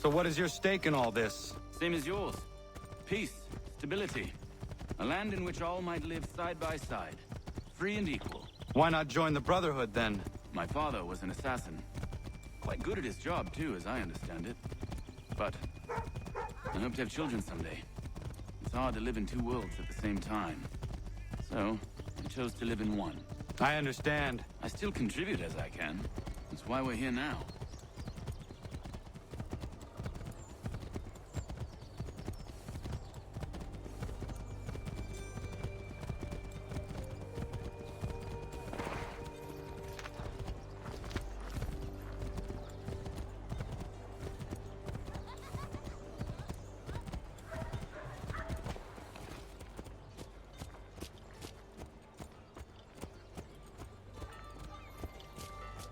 So what is your stake in all this? Same as yours. Peace, stability. A land in which all might live side by side. Free and equal. Why not join the Brotherhood, then? My father was an assassin. Quite good at his job, too, as I understand it. But I hope to have children someday. It's hard to live in two worlds at the same time. So, I chose to live in one. I understand. I still contribute as I can. That's why we're here now.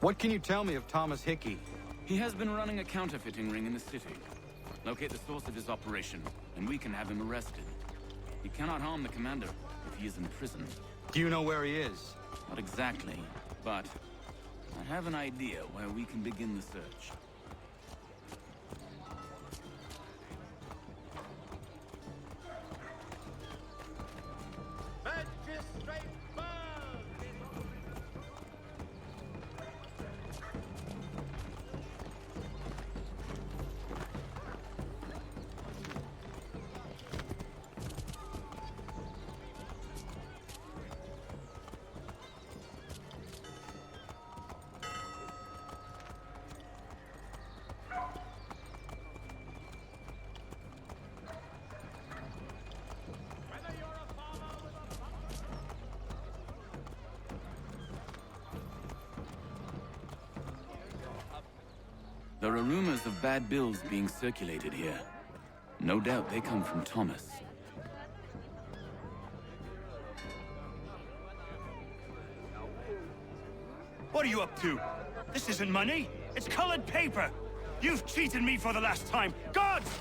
What can you tell me of Thomas Hickey? He has been running a counterfeiting ring in the city. Locate the source of his operation, and we can have him arrested. He cannot harm the commander if he is in prison. Do you know where he is? Not exactly, but I have an idea where we can begin the search. There are rumors of bad bills being circulated here. No doubt they come from Thomas. What are you up to? This isn't money. It's colored paper. You've cheated me for the last time. Gods!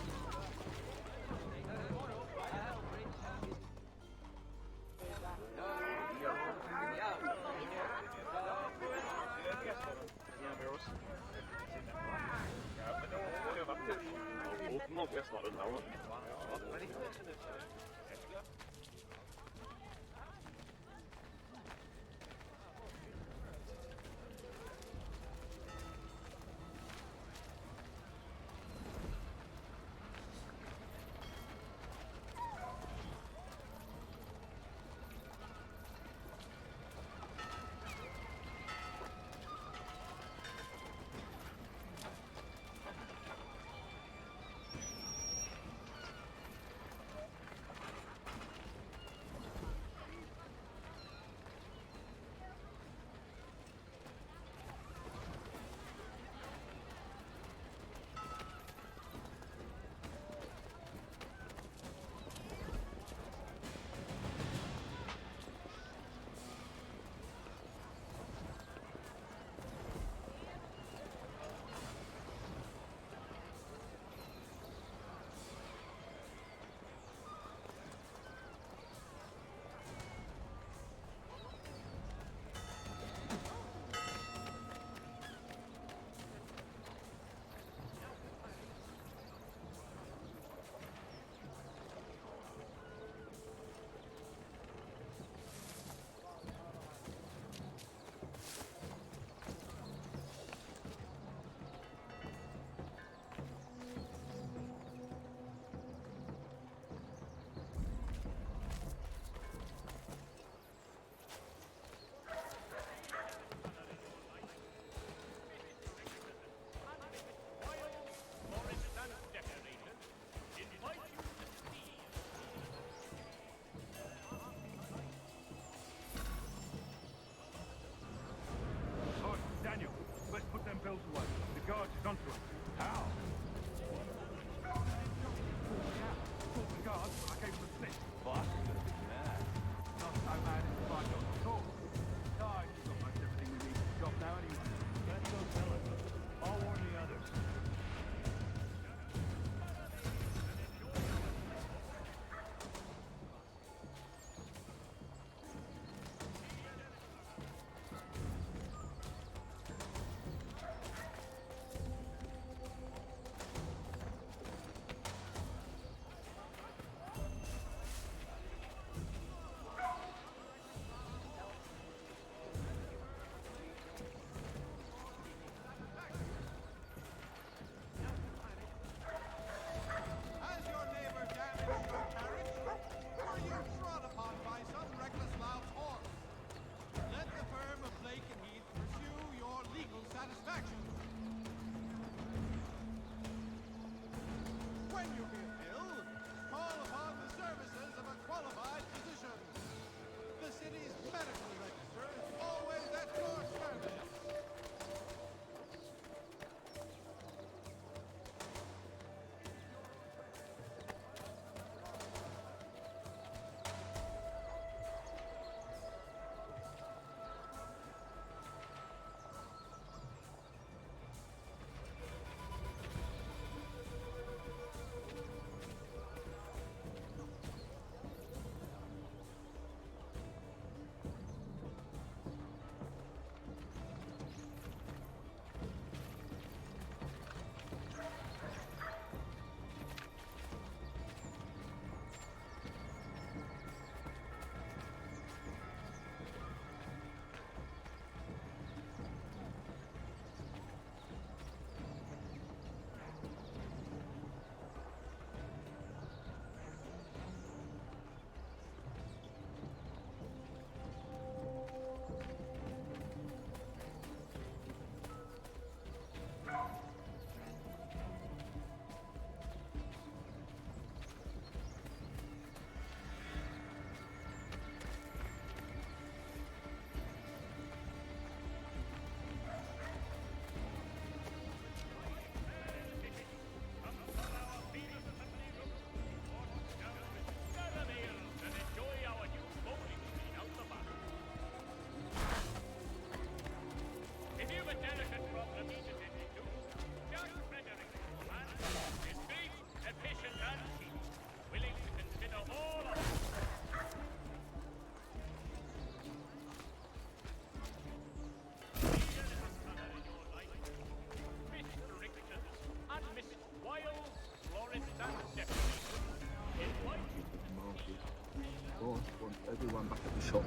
boss wants everyone back at the shop.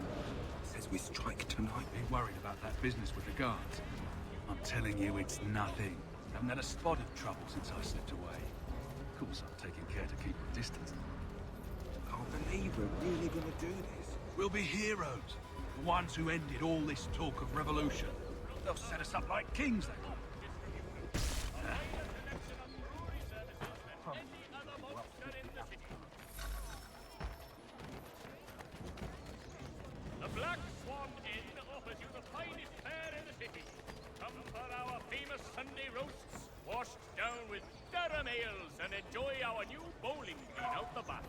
Says we strike tonight. Be worried about that business with the guards. I'm telling you, it's nothing. Haven't had a spot of trouble since I slipped away. Of course, I'm taking care to keep my distance. Can't believe we're really gonna do this. We'll be heroes. The ones who ended all this talk of revolution. They'll set us up like kings, they will. The Black Swan Inn offers you the finest fare in the city. Come for our famous Sunday roasts, washed down with Durham ales, and enjoy our new bowling green out the back.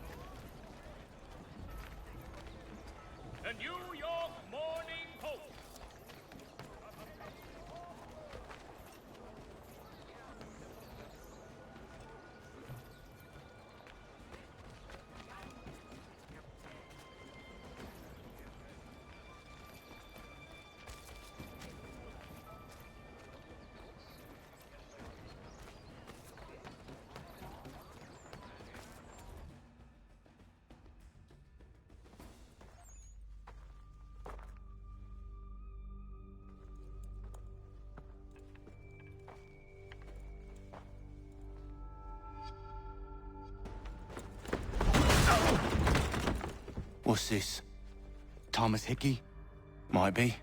The New York Morning Post. What's this? Thomas Hickey? Might be.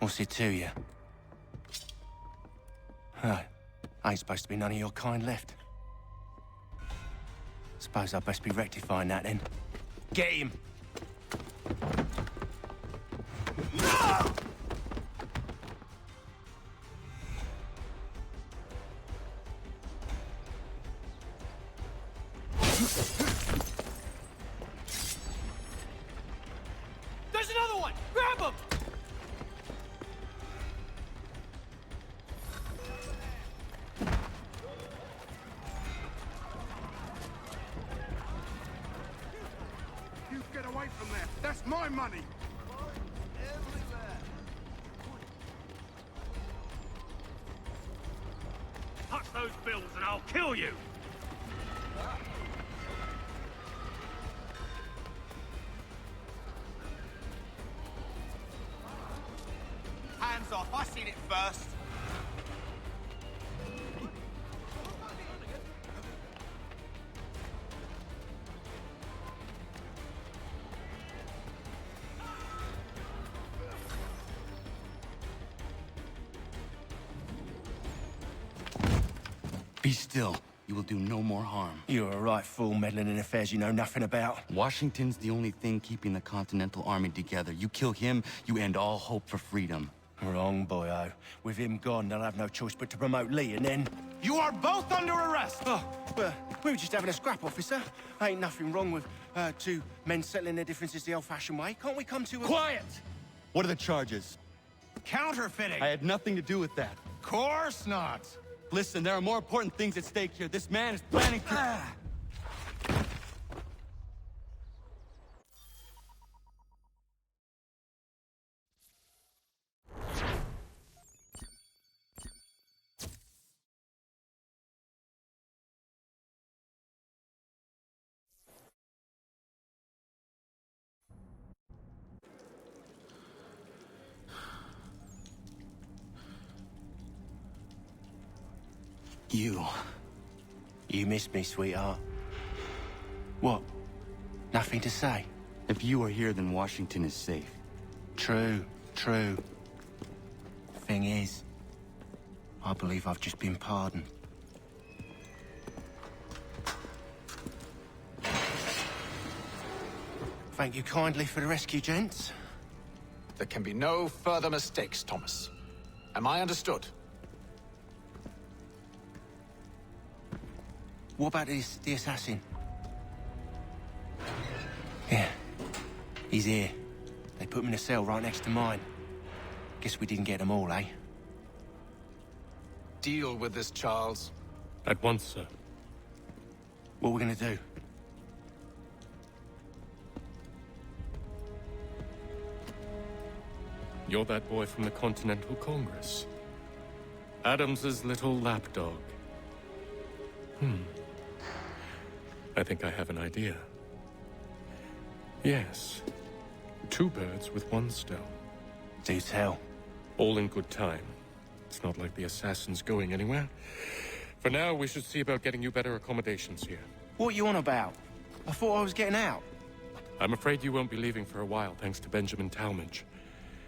What's it to you? Ain't supposed to be none of your kind left. Suppose I best be rectifying that then. Get him! There's another one! Grab him! You get away from there! That's my money! Touch those bills and I'll kill you! Hands off, I seen it first. Be still. You will do no more harm. You're a right fool meddling in affairs you know nothing about. Washington's the only thing keeping the Continental Army together. You kill him, you end all hope for freedom. Wrong, boyo. With him gone, they'll have no choice but to promote Lee, and then... You are both under arrest! Oh, well, we were just having a scrap, officer. Ain't nothing wrong with two men settling their differences the old-fashioned way. Can't we come to a... Quiet! What are the charges? Counterfeiting! I had nothing to do with that. Course not! Listen, there are more important things at stake here. This man is planning to... You missed me, sweetheart. What? Nothing to say? If you are here, then Washington is safe. True. Thing is, I believe I've just been pardoned. Thank you kindly for the rescue, gents. There can be no further mistakes, Thomas. Am I understood? What about the assassin? Yeah, he's here. They put him in a cell right next to mine. Guess we didn't get them all, eh? Deal with this, Charles. At once, sir. What we're gonna do? You're that boy from the Continental Congress. Adams's little lapdog. I think I have an idea. Yes. Two birds with one stone. Do tell. All in good time. It's not like the assassin's going anywhere. For now, we should see about getting you better accommodations here. What you on about? I thought I was getting out. I'm afraid you won't be leaving for a while, thanks to Benjamin Talmadge.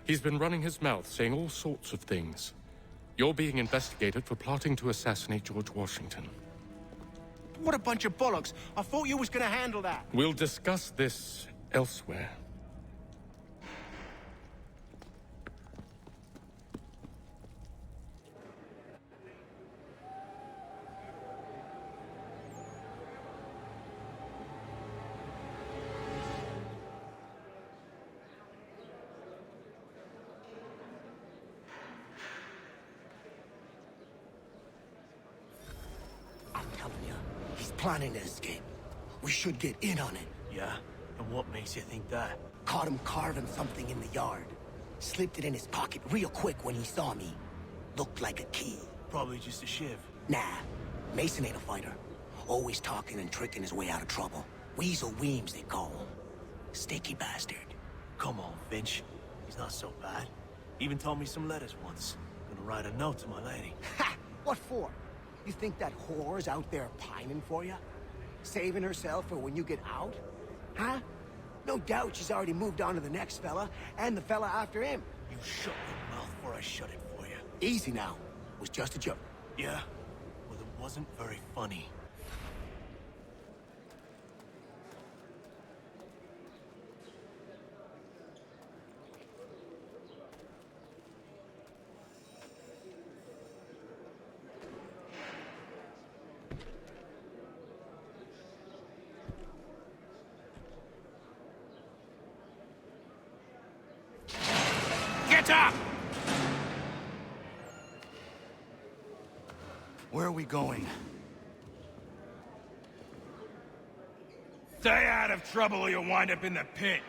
He's been running his mouth, saying all sorts of things. You're being investigated for plotting to assassinate George Washington. What a bunch of bollocks. I thought you was gonna handle that. We'll discuss this elsewhere. Planning to escape. We should get in on it. Yeah? And what makes you think that? Caught him carving something in the yard. Slipped it in his pocket real quick when he saw me. Looked like a key. Probably just a shiv. Nah. Mason ain't a fighter. Always talking and tricking his way out of trouble. Weasel Weems, they call him. Sticky bastard. Come on, Finch. He's not so bad. Even told me some letters once. Gonna write a note to my lady. Ha! What for? You think that whore's out there pining for you? Saving herself for when you get out? Huh? No doubt she's already moved on to the next fella, and the fella after him. You shut your mouth before I shut it for you. Easy now. It was just a joke. Yeah? Well, it wasn't very funny. Get up! Where are we going? Stay out of trouble or you'll wind up in the pit.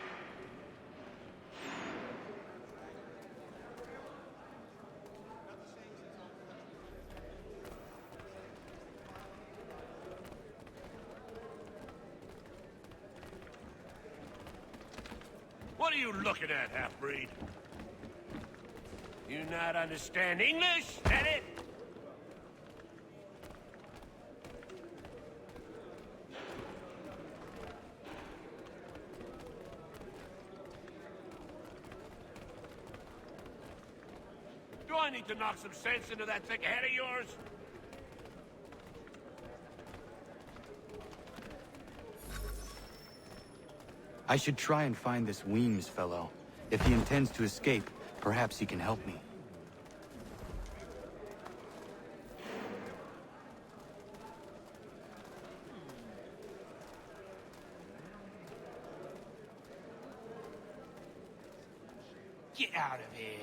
What are you looking at, half-breed? You not understand English? That it? Do I need to knock some sense into that thick head of yours? I should try and find this Weems fellow. If he intends to escape, perhaps he can help me. Get out of here.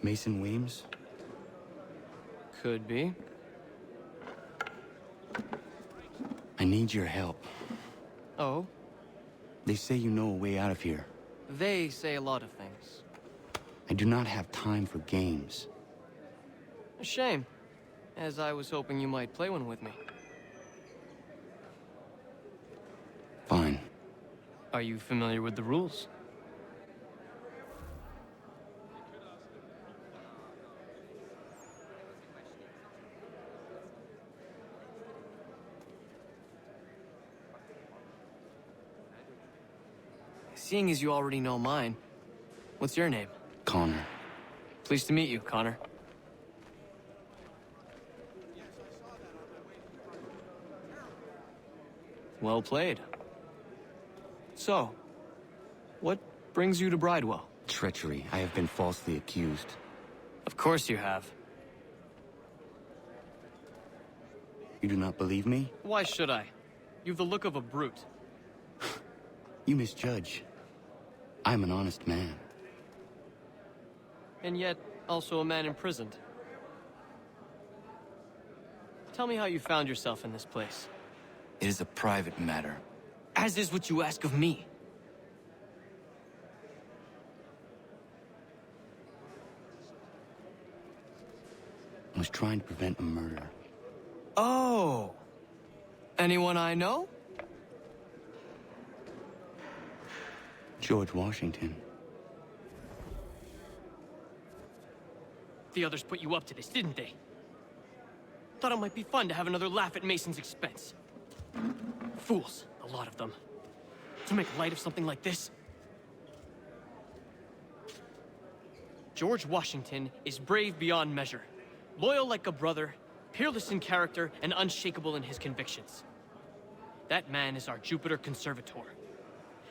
Mason Weems? Could be. I need your help. Oh? They say you know a way out of here. They say a lot of things. I do not have time for games. A shame, as I was hoping you might play one with me. Fine. Are you familiar with the rules? Seeing as you already know mine, what's your name? Connor. Pleased to meet you, Connor. Well played. So, what brings you to Bridewell? Treachery. I have been falsely accused. Of course you have. You do not believe me? Why should I? You've the look of a brute. You misjudge. I'm an honest man. And yet, also a man imprisoned. Tell me how you found yourself in this place. It is a private matter. As is what you ask of me. was trying to prevent a murder. Oh. Anyone I know? George Washington. The others put you up to this, didn't they? Thought it might be fun to have another laugh at Mason's expense. Fools, a lot of them. To make light of something like this. George Washington is brave beyond measure, loyal like a brother, peerless in character, and unshakable in his convictions. That man is our Jupiter Conservator,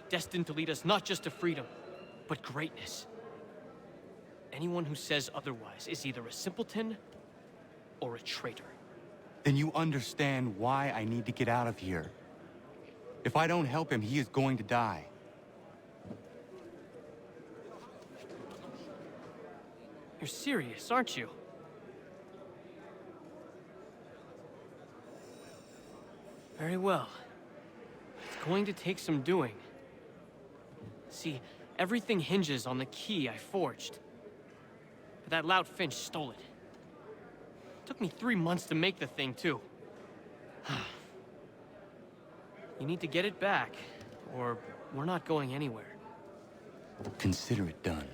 destined to lead us not just to freedom, but greatness. Anyone who says otherwise is either a simpleton or a traitor. Then you understand why I need to get out of here. If I don't help him, he is going to die. You're serious, aren't you? Very well. It's going to take some doing. See, everything hinges on the key I forged. But that loud Finch stole it. Took me 3 months to make the thing, too. You need to get it back, or we're not going anywhere. Consider it done.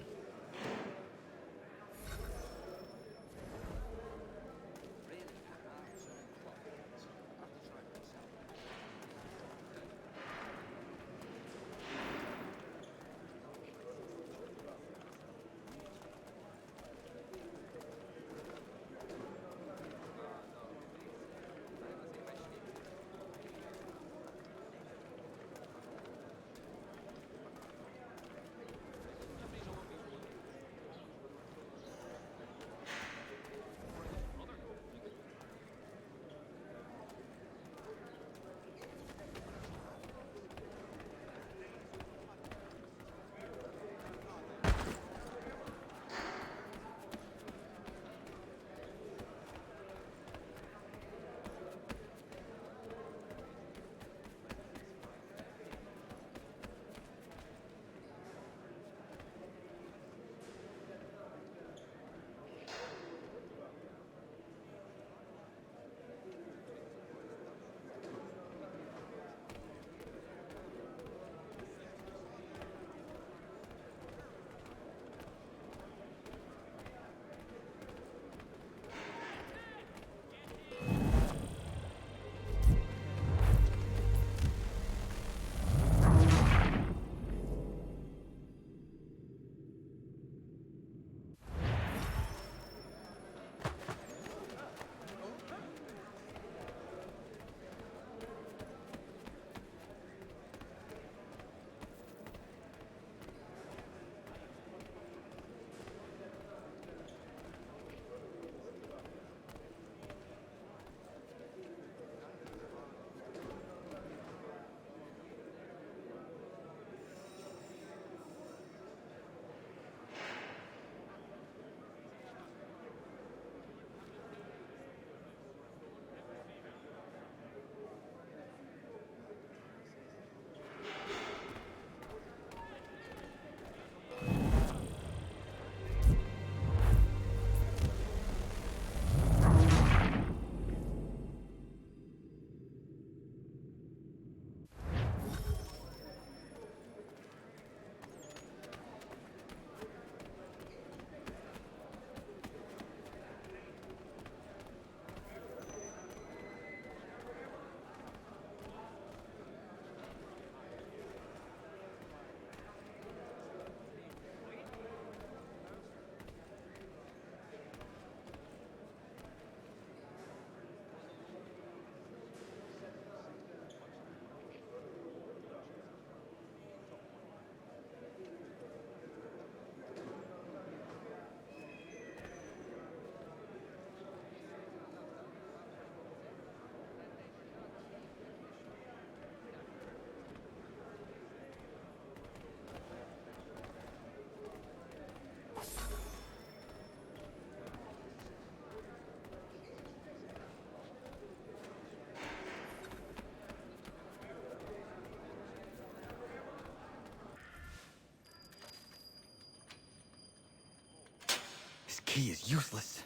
This key is useless.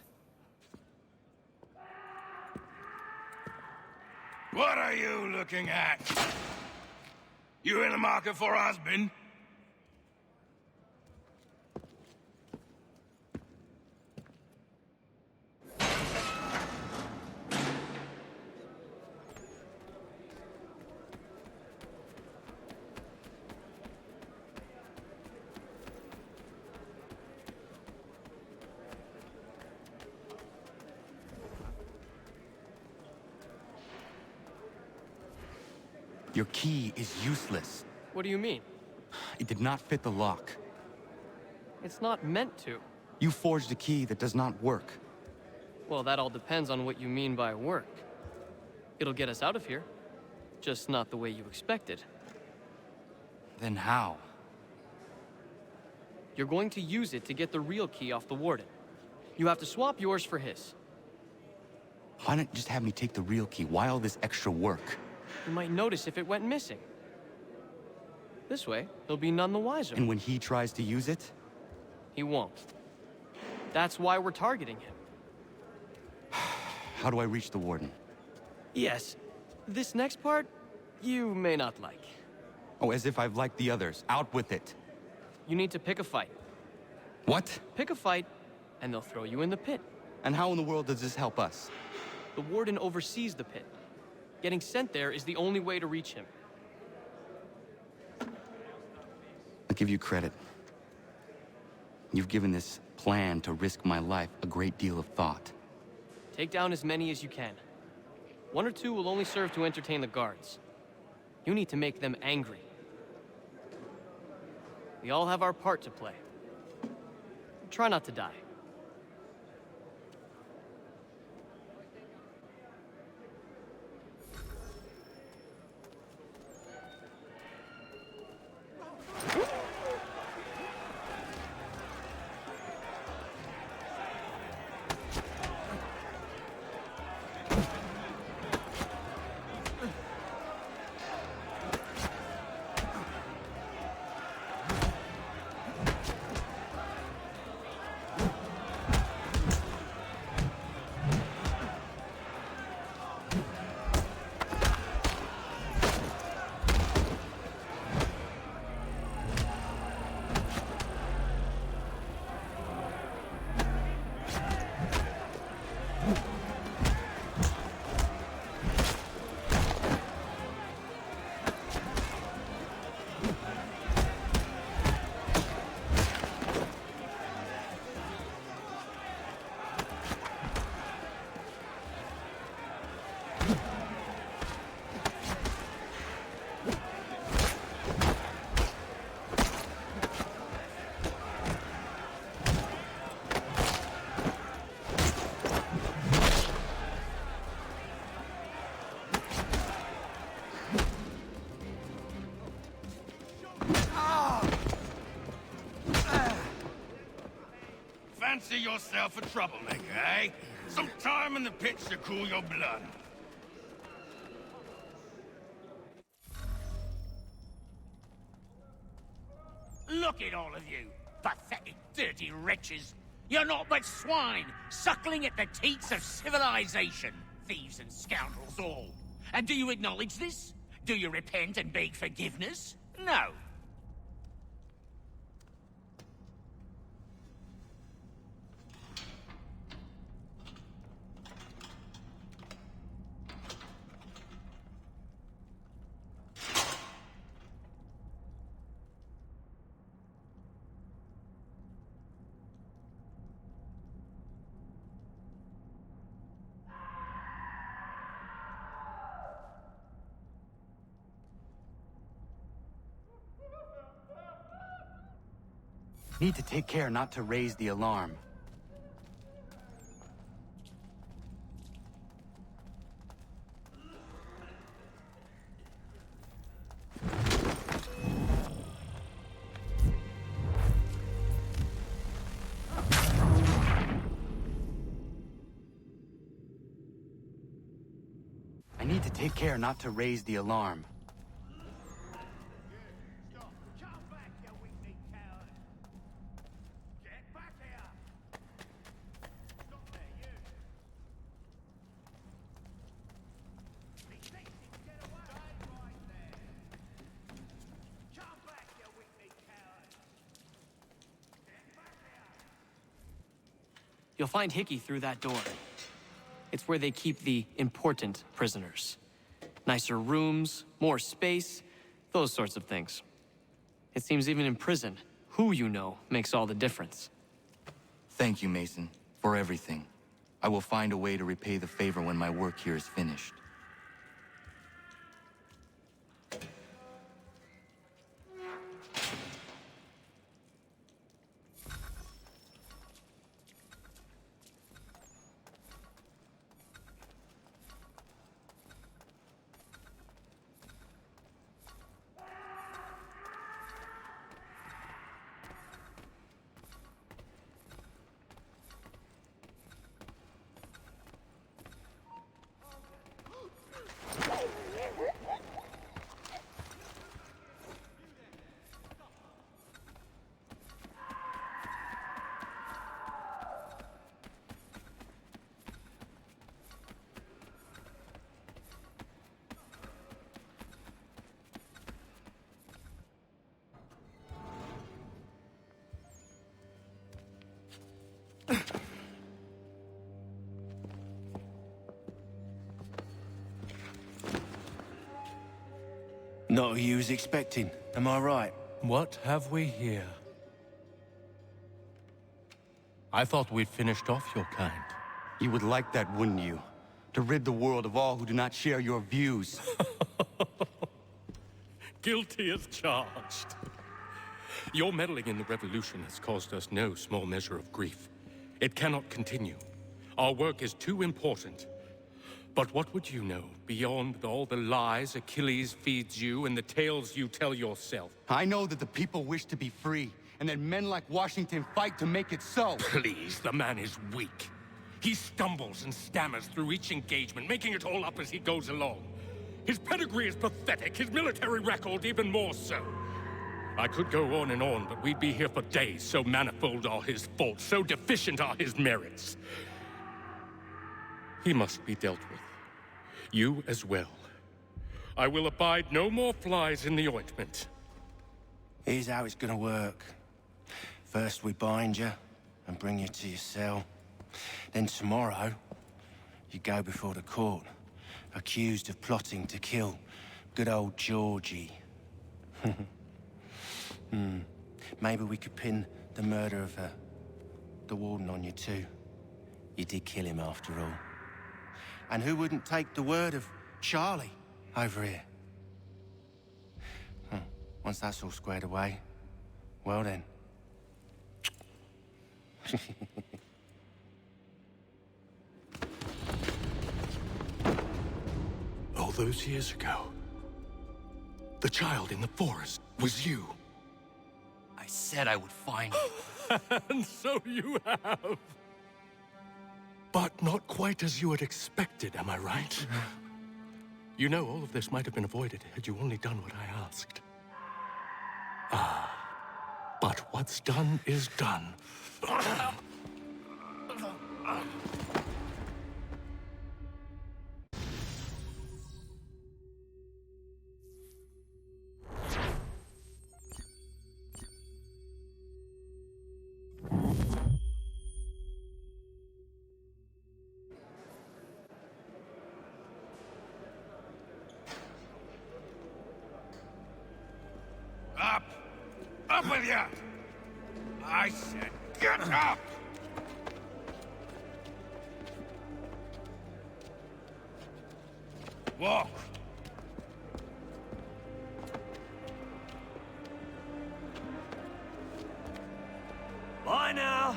What are you looking at? You in the market for a husband? Your key is useless. What do you mean? It did not fit the lock. It's not meant to. You forged a key that does not work. Well, that all depends on what you mean by work. It'll get us out of here. Just not the way you expected. Then how? You're going to use it to get the real key off the Warden. You have to swap yours for his. Why not just have me take the real key? Why all this extra work? You might notice if it went missing. This way, he'll be none the wiser. And when he tries to use it? He won't. That's why we're targeting him. How do I reach the Warden? Yes. This next part, you may not like. Oh, as if I've liked the others. Out with it. You need to pick a fight. What? Pick a fight, and they'll throw you in the pit. And how in the world does this help us? The Warden oversees the pit. Getting sent there is the only way to reach him. I'll give you credit. You've given this plan to risk my life a great deal of thought. Take down as many as you can. 1 or 2 will only serve to entertain the guards. You need to make them angry. We all have our part to play. Try not to die. Fancy yourself a troublemaker, eh? Some time in the pits to cool your blood. Look at all of you, pathetic, dirty wretches. You're not but swine, suckling at the teats of civilization. Thieves and scoundrels all. And do you acknowledge this? Do you repent and beg forgiveness? No. Need to take care not to raise the alarm. I need to take care not to raise the alarm. You'll find Hickey through that door. It's where they keep the important prisoners. Nicer rooms, more space, those sorts of things. It seems even in prison, who you know makes all the difference. Thank you, Mason, for everything. I will find a way to repay the favor when my work here is finished. Not who you was expecting, am I right? What have we here? I thought we'd finished off your kind. You would like that, wouldn't you? To rid the world of all who do not share your views. Guilty as charged. Your meddling in the revolution has caused us no small measure of grief. It cannot continue. Our work is too important. But what would you know beyond all the lies Achilles feeds you and the tales you tell yourself? I know that the people wish to be free, and that men like Washington fight to make it so. Please, the man is weak. He stumbles and stammers through each engagement, making it all up as he goes along. His pedigree is pathetic, his military record even more so. I could go on, but we'd be here for days, so manifold are his faults, so deficient are his merits. He must be dealt with. You as well. I will abide no more flies in the ointment. Here's how it's gonna work. First we bind you and bring you to your cell. Then tomorrow, you go before the court, accused of plotting to kill good old Georgie. Maybe we could pin the murder of the warden on you too. You did kill him after all. And who wouldn't take the word of Charlie over here? Once that's all squared away, well then. All those years ago, the child in the forest was you. I said I would find you. And so you have. But not quite as you had expected, am I right? You know, all of this might have been avoided had you only done what I asked. But what's done is done. Up! Up with you! I said get up! Walk! Bye now!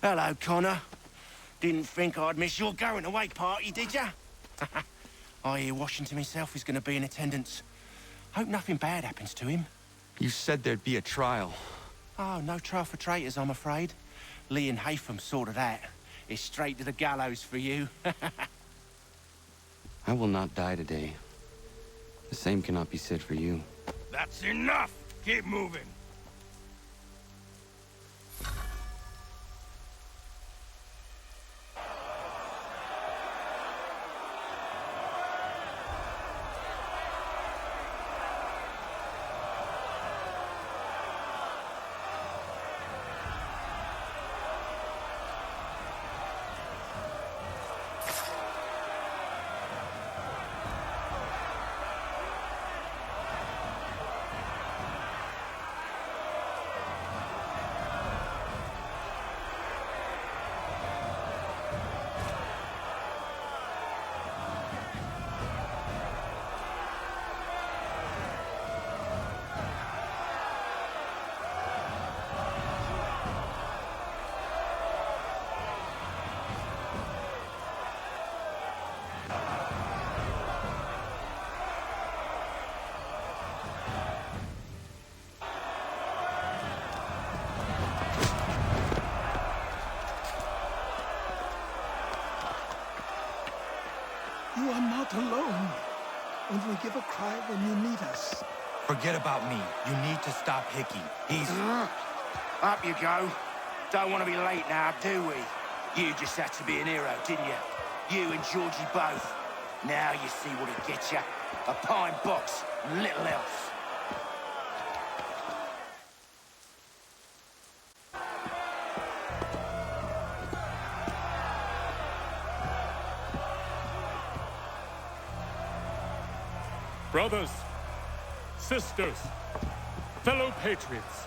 Hello, Connor. Didn't think I'd miss your going-away party, did ya? I hear Washington himself is going to be in attendance. Hope nothing bad happens to him. You said there'd be a trial. Oh, no trial for traitors, I'm afraid. Lee and Haytham sorted that. It's straight to the gallows for you. I will not die today. The same cannot be said for you. That's enough! Keep moving! You are not alone. Only give a cry when you need us. Forget about me. You need to stop Hickey. He's... Up you go. Don't want to be late now, do we? You just had to be an hero, didn't you? You and Georgie both. Now you see what it gets you. A pine box, and little else. Brothers, sisters, fellow patriots.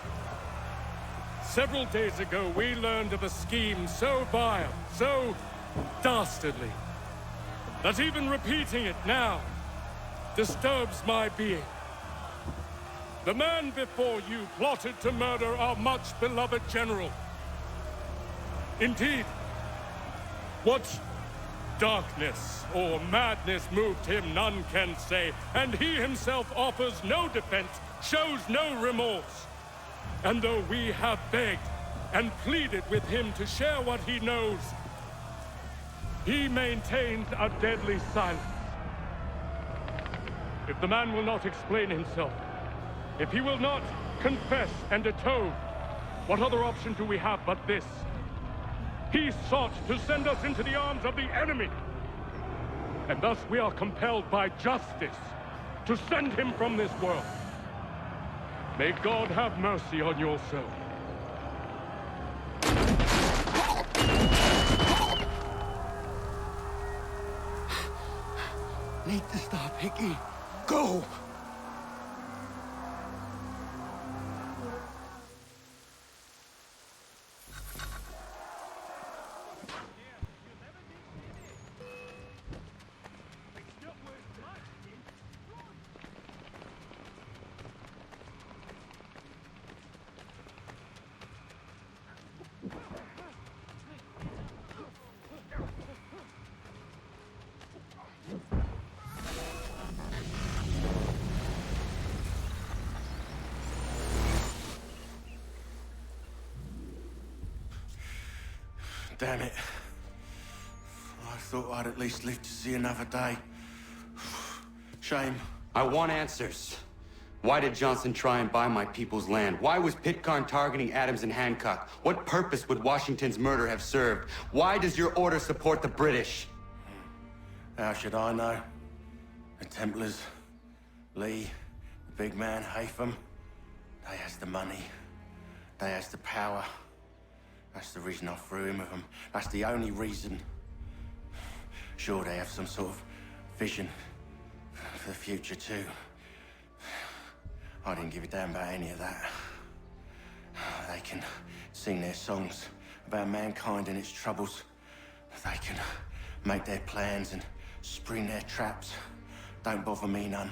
Several days ago, we learned of a scheme so vile, so dastardly, that even repeating it now disturbs my being. The man before you plotted to murder our much-beloved general. Indeed, what darkness or madness moved him, none can say, and he himself offers no defense, shows no remorse. And though we have begged and pleaded with him to share what he knows, he maintains a deadly silence. If the man will not explain himself, if he will not confess and atone, what other option do we have but this? He sought to send us into the arms of the enemy. And thus we are compelled by justice to send him from this world. May God have mercy on your soul. Need to stop, Hickey. Go! Damn it. I thought I'd at least live to see another day. Shame. I want answers. Why did Johnson try and buy my people's land? Why was Pitcairn targeting Adams and Hancock? What purpose would Washington's murder have served? Why does your order support the British? How should I know? The Templars, Lee, the big man, Haytham, they has the money. They has the power. That's the reason I threw in with them. That's the only reason. Sure, they have some sort of vision for the future, too. I didn't give a damn about any of that. They can sing their songs about mankind and its troubles. They can make their plans and spring their traps. Don't bother me none.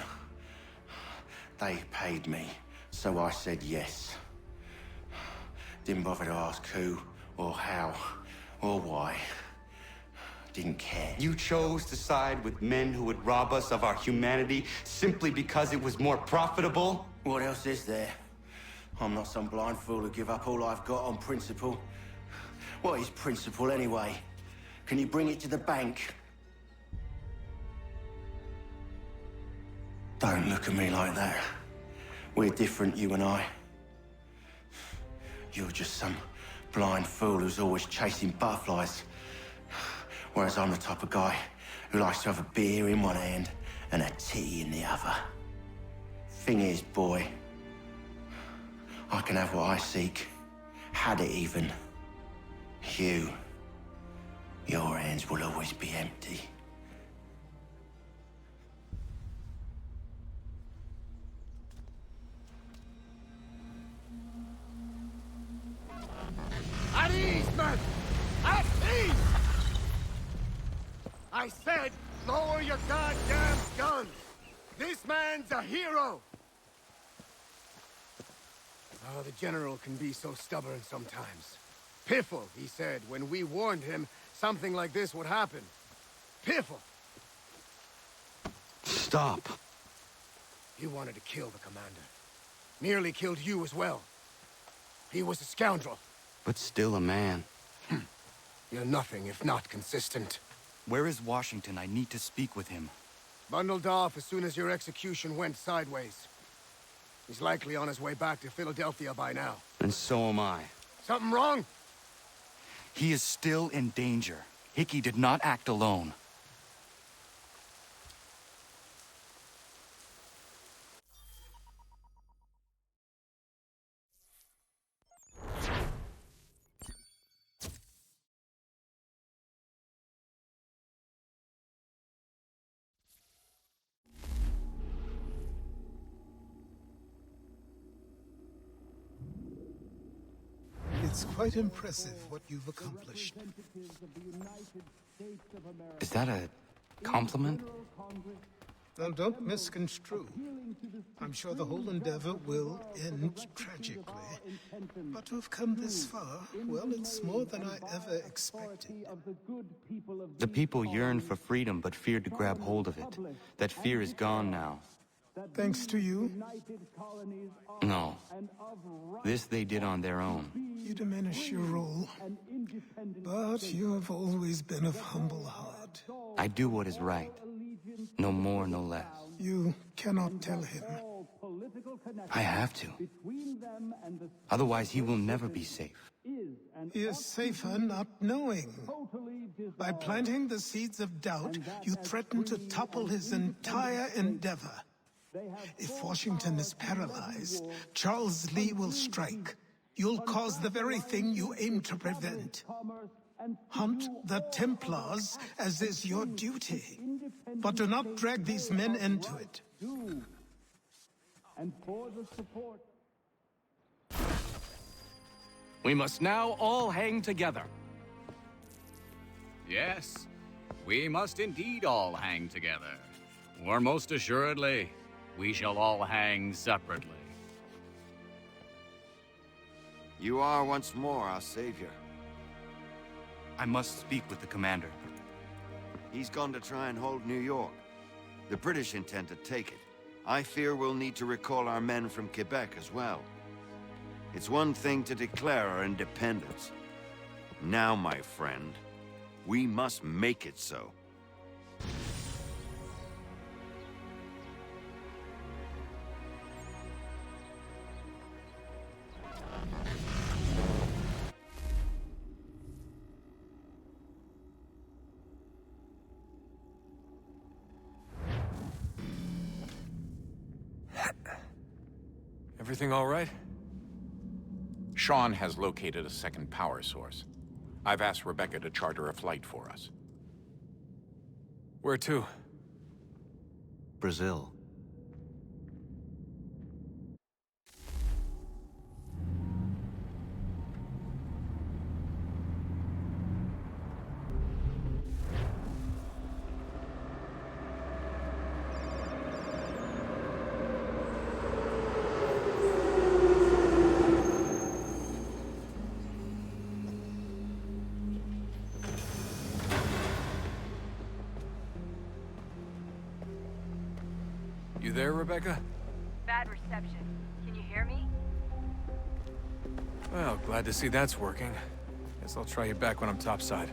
They paid me, so I said yes. Didn't bother to ask who or how. Or why. Didn't care. You chose to side with men who would rob us of our humanity simply because it was more profitable? What else is there? I'm not some blind fool to give up all I've got on principle. What is principle anyway? Can you bring it to the bank? Don't look at me like that. We're different, you and I. You're just some blind fool who's always chasing butterflies. Whereas I'm the type of guy who likes to have a beer in one hand and a tea in the other. Thing is, boy, I can have what I seek. Had it even. Your hands will always be empty. At ease, men! At ease! I said, lower your goddamn guns! This man's a hero! Oh, the General can be so stubborn sometimes. Piffle, he said, when we warned him something like this would happen. Piffle! Stop. He wanted to kill the commander. Nearly killed you as well. He was a scoundrel. But still a man. You're nothing if not consistent. Where is Washington? I need to speak with him. Bundled off as soon as your execution went sideways. He's likely on his way back to Philadelphia by now. And so am I. Something wrong? He is still in danger. Hickey did not act alone. It's quite impressive what you've accomplished. Is that a compliment? Now, don't misconstrue. I'm sure the whole endeavor will end tragically. But to have come this far, well, it's more than I ever expected. The people yearned for freedom but feared to grab hold of it. That fear is gone now. Thanks to you? No. This they did on their own. You diminish your role. But you have always been of humble heart. I do what is right. No more, no less. You cannot tell him. I have to. Otherwise, he will never be safe. He is safer not knowing. By planting the seeds of doubt, you threaten to topple his entire endeavor. If Washington is paralyzed, Charles Lee will strike. You'll cause the very thing you aim to prevent. Hunt the Templars, as is your duty. But do not drag these men into it. We must now all hang together. Yes, we must indeed all hang together. Or most assuredly, we shall all hang separately. You are once more our savior. I must speak with the commander. He's gone to try and hold New York. The British intend to take it. I fear we'll need to recall our men from Quebec as well. It's one thing to declare our independence. Now, my friend, we must make it so. Everything all right? Sean has located a second power source. I've asked Rebecca to charter a flight for us. Where to? Brazil. there, Rebecca? Bad reception. Can you hear me? Well, glad to see that's working. Guess I'll try you back when I'm topside.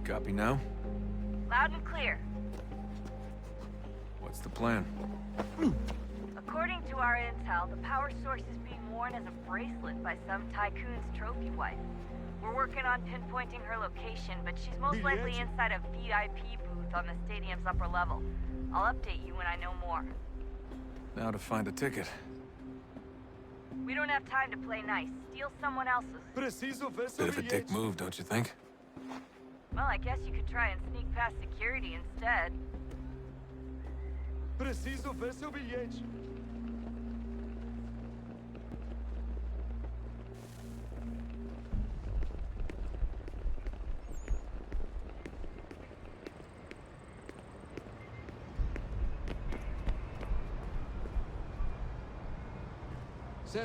Copy now? Loud and clear. What's the plan? According to our intel, the power source is being worn as a bracelet by some tycoon's trophy wife. We're working on pinpointing her location, but she's most likely inside a VIP booth on the stadium's upper level. I'll update you when I know more. Now to find a ticket. We don't have time to play nice. Steal someone else's. Bit of a dick move, don't you think? Well, I guess you could try and sneak past security instead. Preciso ver seu bilhete.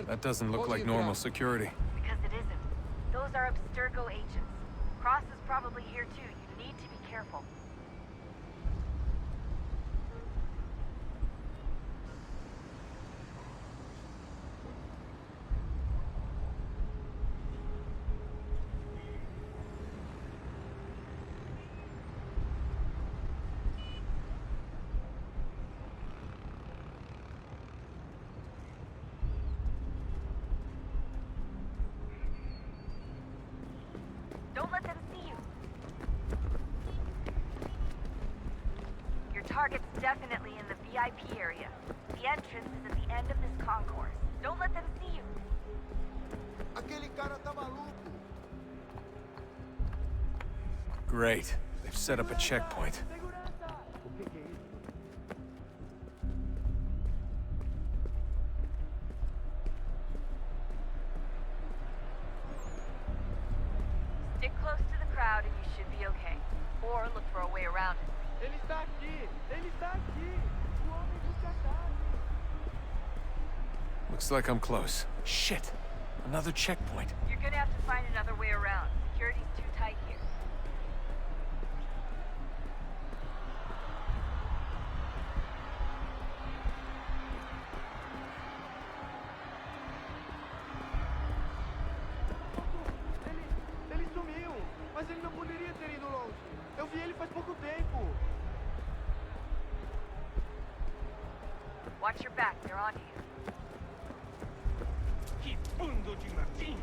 That doesn't look like normal security. Because it isn't. Those are Abstergo agents. Cross is probably here too. You need to be careful. Don't let them see you. Your target's definitely in the VIP area. The entrance is at the end of this concourse. Don't let them see you. Aquele cara tá maluco. Great. They've set up a checkpoint. Stick close to the crowd and you should be okay. Or look for a way around it. Ele está aqui! Ele está aqui! O homem do cadáver! Looks like I'm close. Shit! Another checkpoint. You're gonna have to find another way around. Security's too tight here. Ele sumiu! Mas ele não poderia ter ido longe. Eu vi ele faz pouco tempo. Watch your back, they're on you. Que bando de martinho!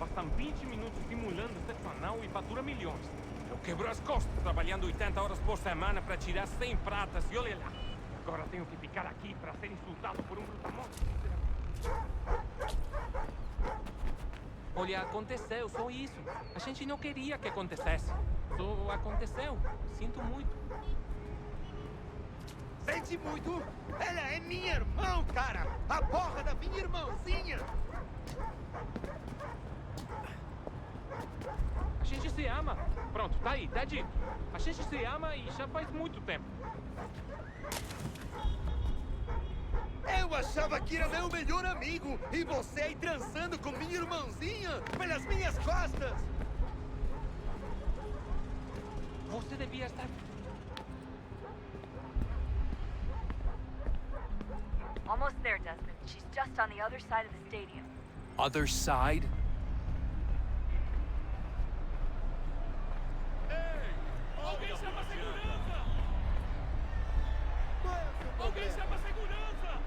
Bastam 20 minutos simulando sexo anal e fatura milhões. Eu quebro as costas trabalhando 80 horas por semana para tirar 100 pratas e olha lá. Agora tenho que ficar aqui para ser insultado por um brutamonte. Olha, aconteceu, só isso. A gente não queria que acontecesse. Só aconteceu. Sinto muito. Sente muito? Ela é minha irmã, cara! A porra da minha irmãzinha! A gente se ama. Pronto, tá aí, tá dito. A gente se ama e já faz muito tempo. Eu achava que era meu melhor amigo e você aí transando com minha irmãzinha pelas minhas costas! Você devia estar... Almost there, Desmond. She's just on the other side of the stadium. Other side? Alguém chama a segurança! Alguém chama a segurança!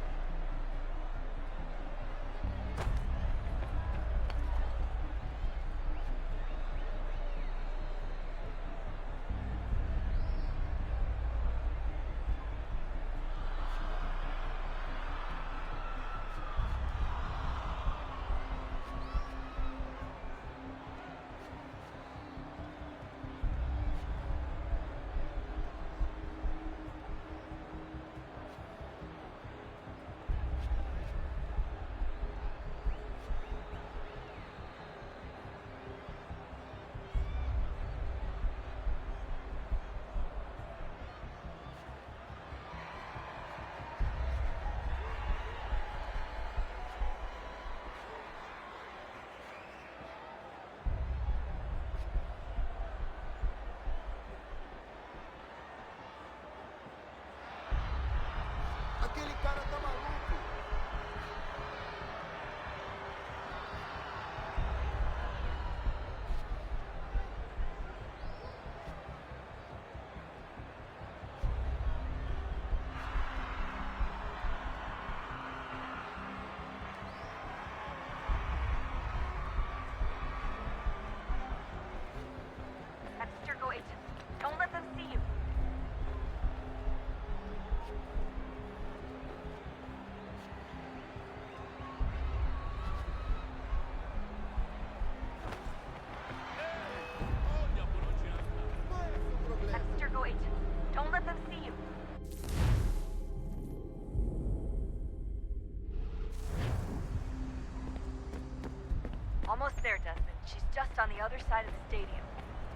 Almost there, Desmond. She's just on the other side of the stadium.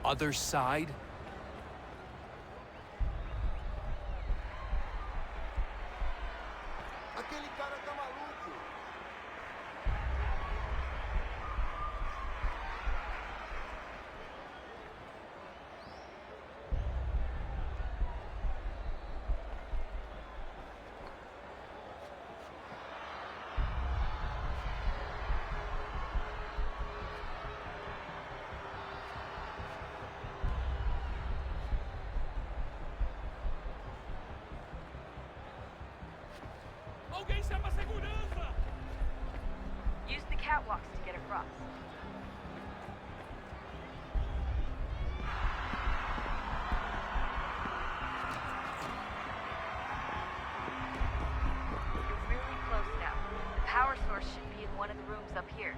Other side? Aquele cara tá maluco. Alguém chama a segurança! Use the catwalks to get across. You're really close now. The power source should be in one of the rooms up here.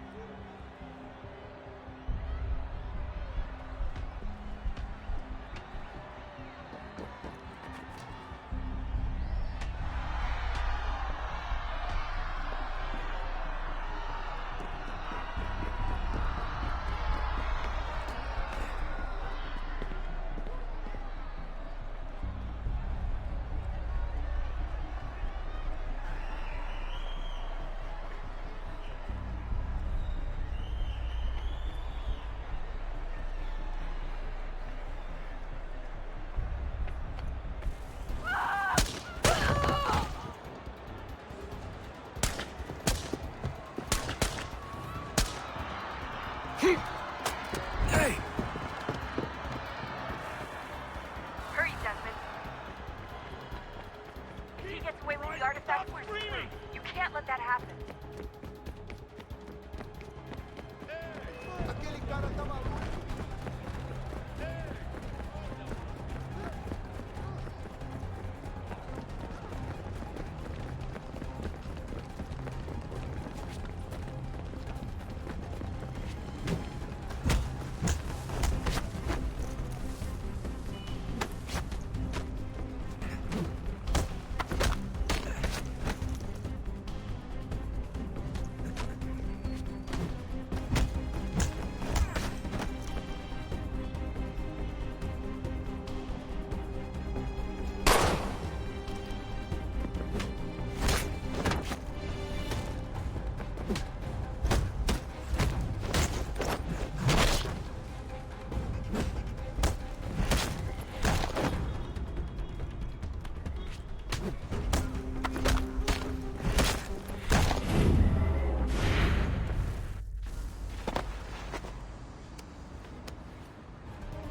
Hey! Hurry, Desmond. If he gets away with the artifact, we're screwed. You can't let that happen. Aquele cara tá maluco.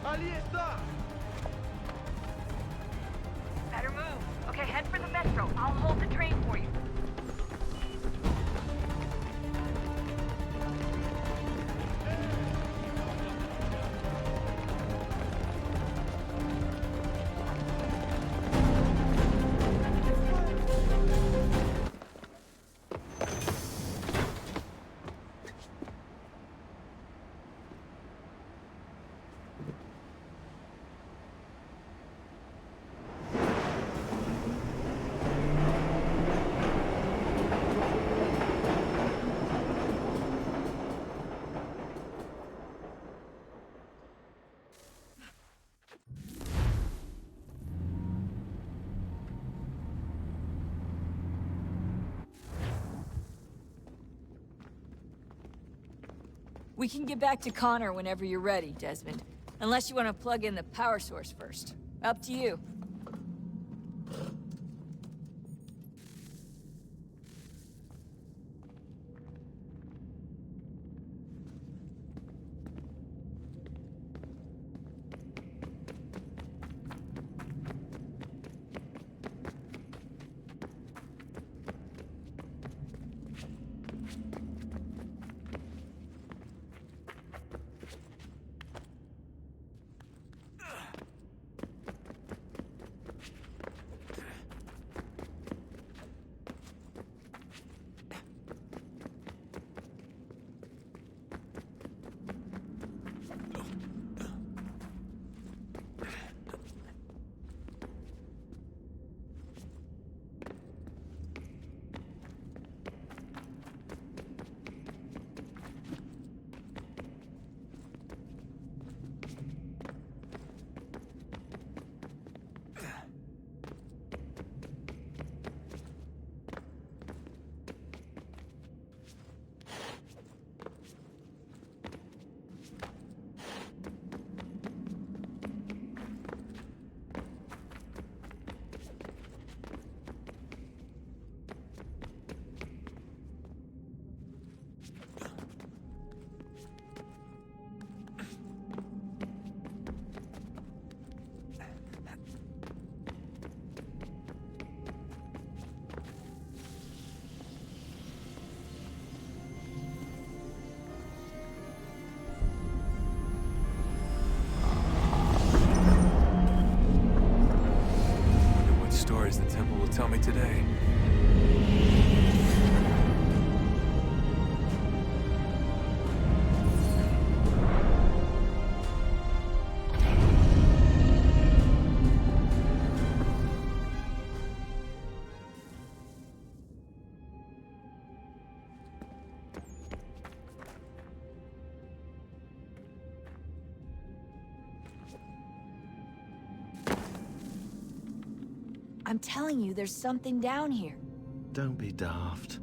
Ali está! Better move. Okay, head for the metro. I'll hold the train for you. We can get back to Connor whenever you're ready, Desmond. Unless you want to plug in the power source first. Up to you. tell me today. I'm telling you, there's something down here. Don't be daft.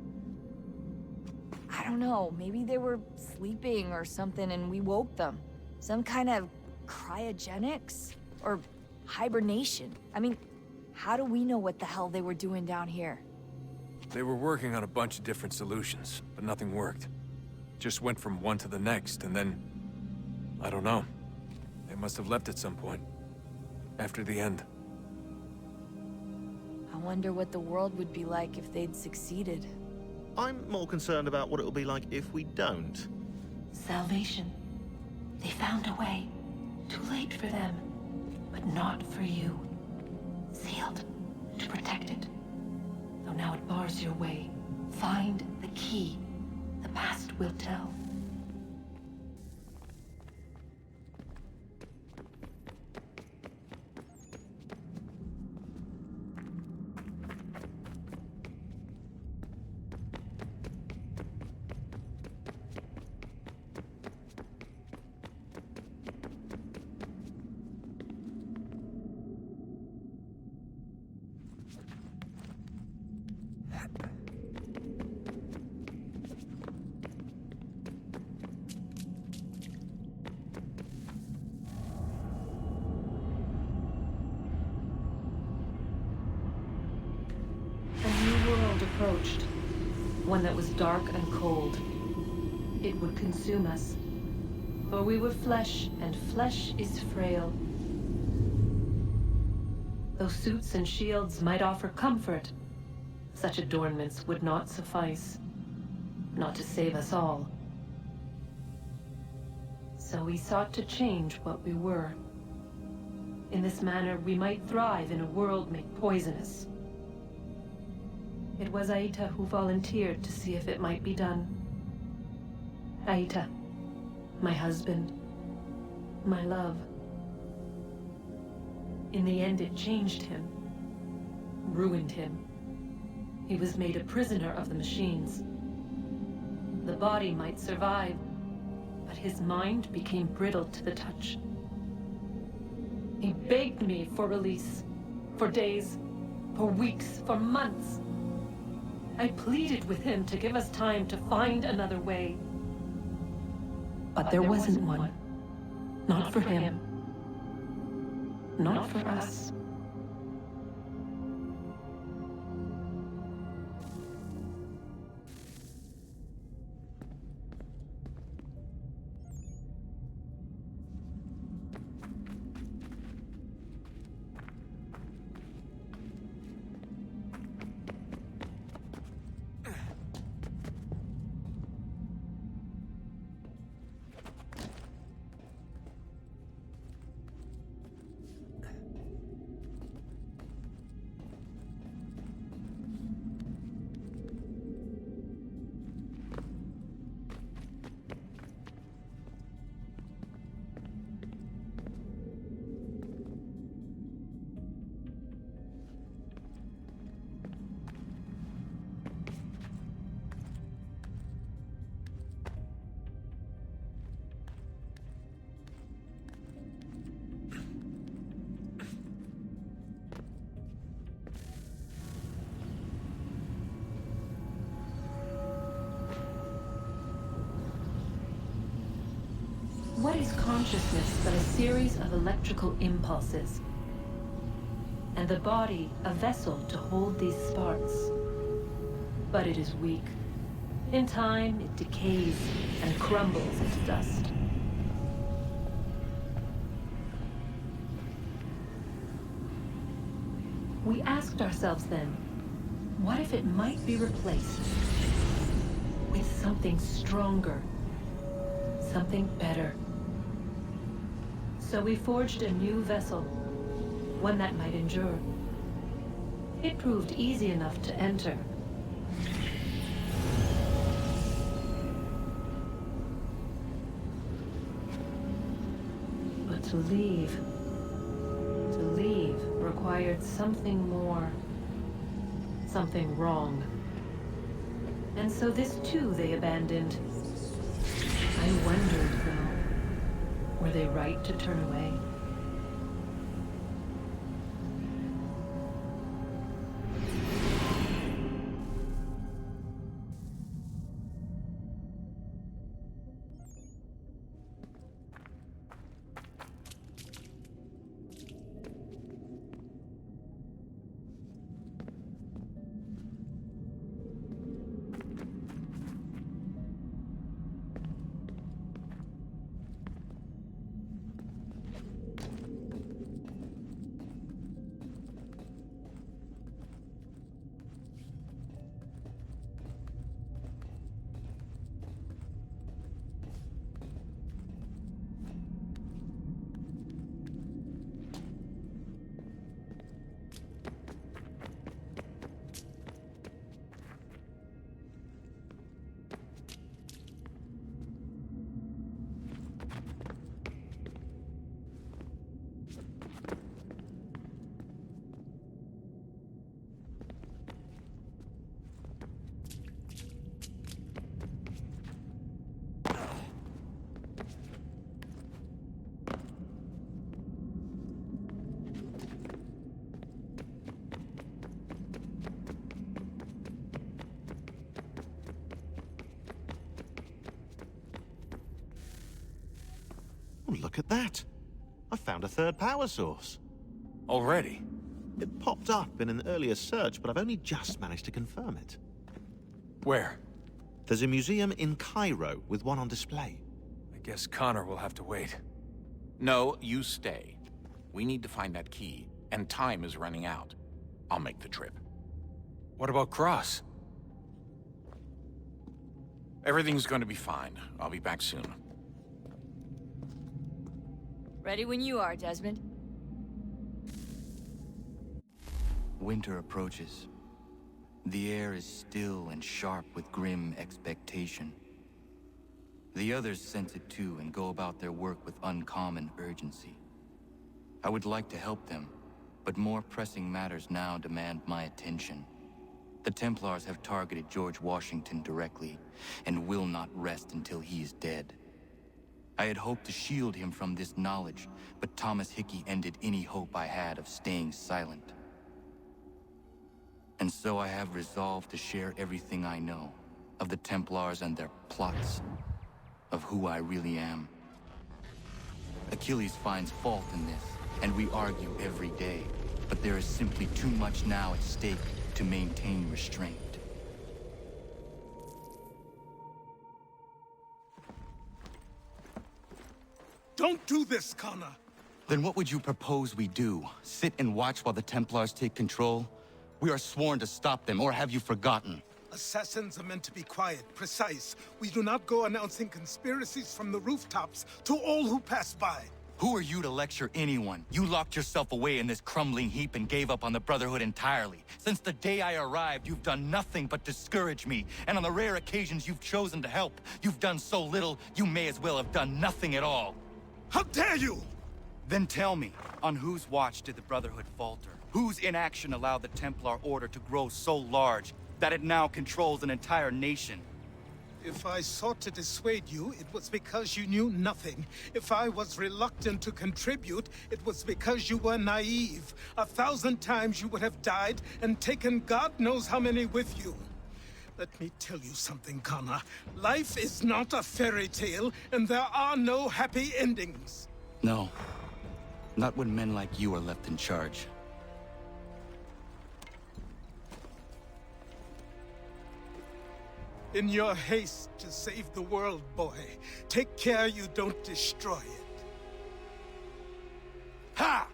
I don't know, maybe they were sleeping or something and we woke them. Some kind of cryogenics? Or hibernation? I mean, how do we know what the hell they were doing down here? They were working on a bunch of different solutions, but nothing worked. Just went from one to the next, and then... I don't know. They must have left at some point. After the end. I wonder what the world would be like if they'd succeeded. I'm more concerned about what it'll be like if we don't. Salvation. They found a way. Too late for them, but not for you. Sealed to protect it. Though now it bars your way. Find the key. The past will tell. Approached. One that was dark and cold. It would consume us. For we were flesh, and flesh is frail. Though suits and shields might offer comfort, such adornments would not suffice. Not to save us all. So we sought to change what we were. In this manner, we might thrive in a world made poisonous. It was Aita who volunteered to see if it might be done. Aita, my husband, my love. In the end, it changed him, ruined him. He was made a prisoner of the machines. The body might survive, but his mind became brittle to the touch. He begged me for release, for days, for weeks, for months. I pleaded with him to give us time to find another way. But there wasn't one. Not for him. Not for us. What is consciousness but a series of electrical impulses? And the body a vessel to hold these sparks. But it is weak. In time, it decays and crumbles into dust. We asked ourselves then, what if it might be replaced with something stronger, something better? So we forged a new vessel, one that might endure. It proved easy enough to enter. But to leave required something more. Something wrong. And so this too they abandoned. I wondered, though, were they right to turn away? Oh, look at that. I found a third power source. Already? It popped up in an earlier search, but I've only just managed to confirm it. Where? There's a museum in Cairo with one on display. I guess Connor will have to wait. No, you stay. We need to find that key, and time is running out. I'll make the trip. What about Cross? Everything's going to be fine. I'll be back soon. Ready when you are, Desmond. Winter approaches. The air is still and sharp with grim expectation. The others sense it too and go about their work with uncommon urgency. I would like to help them, but more pressing matters now demand my attention. The Templars have targeted George Washington directly, and will not rest until he is dead. I had hoped to shield him from this knowledge, but Thomas Hickey ended any hope I had of staying silent. And so I have resolved to share everything I know of the Templars and their plots, of who I really am. Achilles finds fault in this, and we argue every day, but there is simply too much now at stake to maintain restraint. Don't do this, Connor. Then what would you propose we do? Sit and watch while the Templars take control? We are sworn to stop them, or have you forgotten? Assassins are meant to be quiet, precise. We do not go announcing conspiracies from the rooftops to all who pass by. Who are you to lecture anyone? You locked yourself away in this crumbling heap and gave up on the Brotherhood entirely. Since the day I arrived, you've done nothing but discourage me. And on the rare occasions you've chosen to help, you've done so little, you may as well have done nothing at all. How dare you! Then tell me, on whose watch did the Brotherhood falter? Whose inaction allowed the Templar Order to grow so large that it now controls an entire nation? If I sought to dissuade you, it was because you knew nothing. If I was reluctant to contribute, it was because you were naive. 1,000 times you would have died and taken God knows how many with you. Let me tell you something, Connor. Life is not a fairy tale, and there are no happy endings. No. Not when men like you are left in charge. In your haste to save the world, boy, take care you don't destroy it. Ha!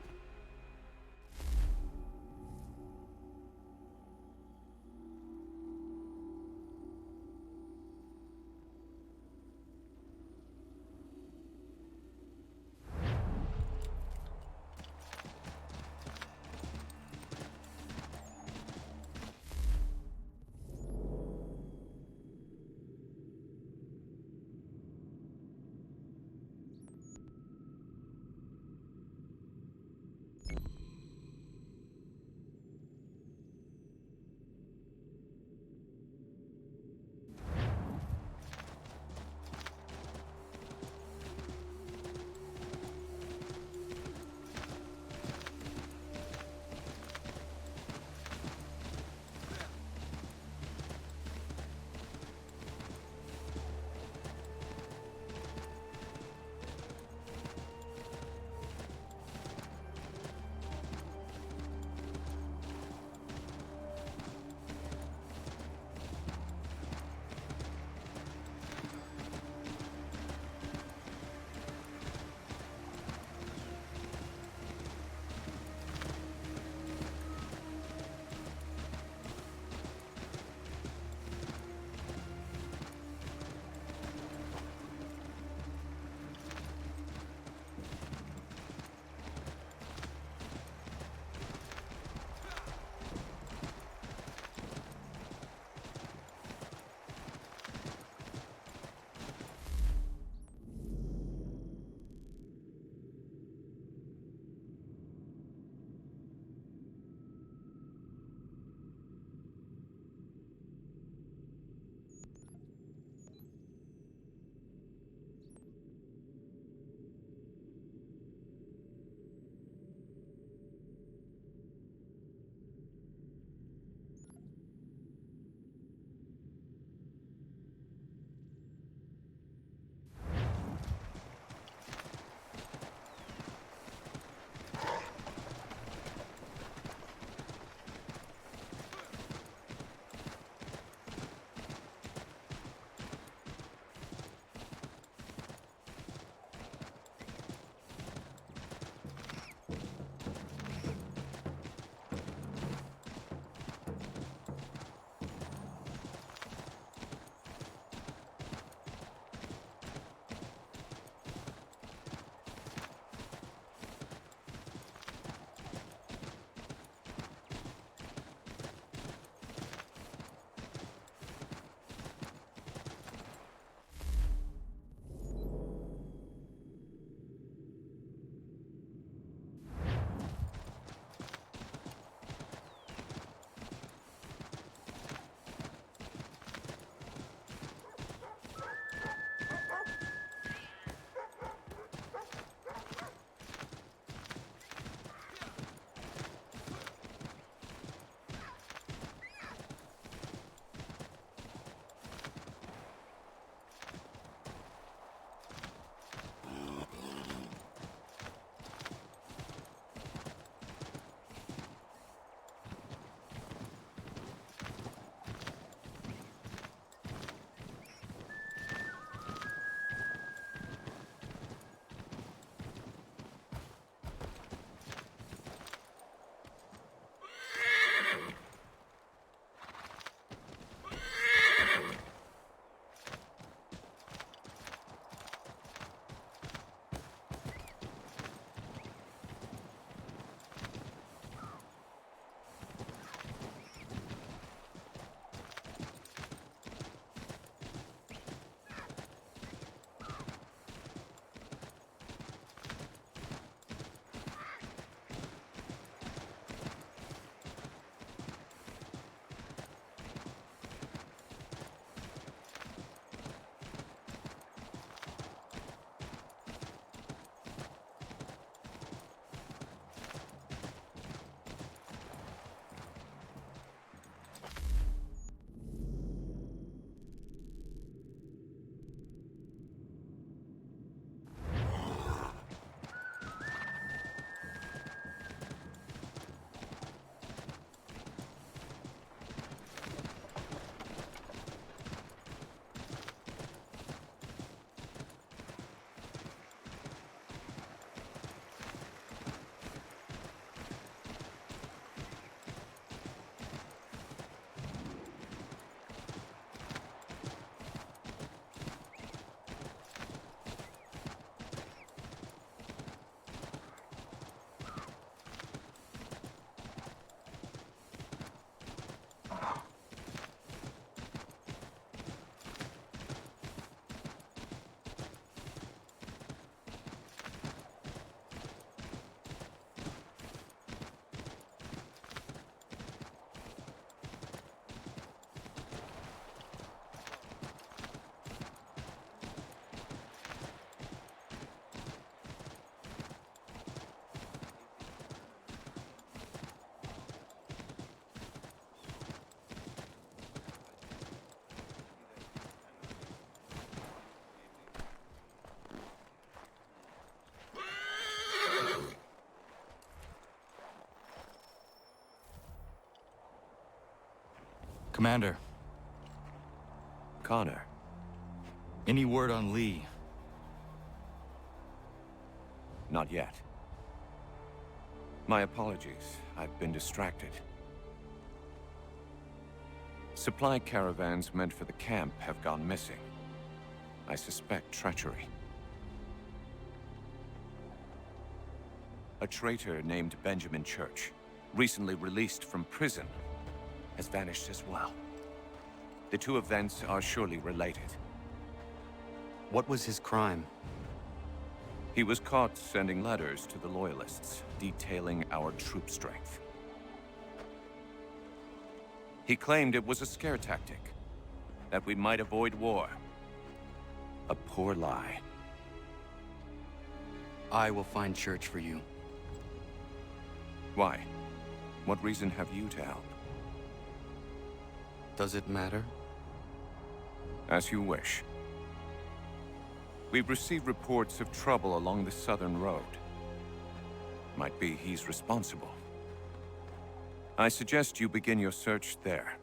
Commander. Connor. Any word on Lee? Not yet. My apologies. I've been distracted. Supply caravans meant for the camp have gone missing. I suspect treachery. A traitor named Benjamin Church, recently released from prison, has vanished as well. The two events are surely related. What was his crime? He was caught sending letters to the Loyalists, detailing our troop strength. He claimed it was a scare tactic, that we might avoid war. A poor lie. I will find Church for you. Why? What reason have you to help? Does it matter? As you wish. We've received reports of trouble along the southern road. Might be he's responsible. I suggest you begin your search there.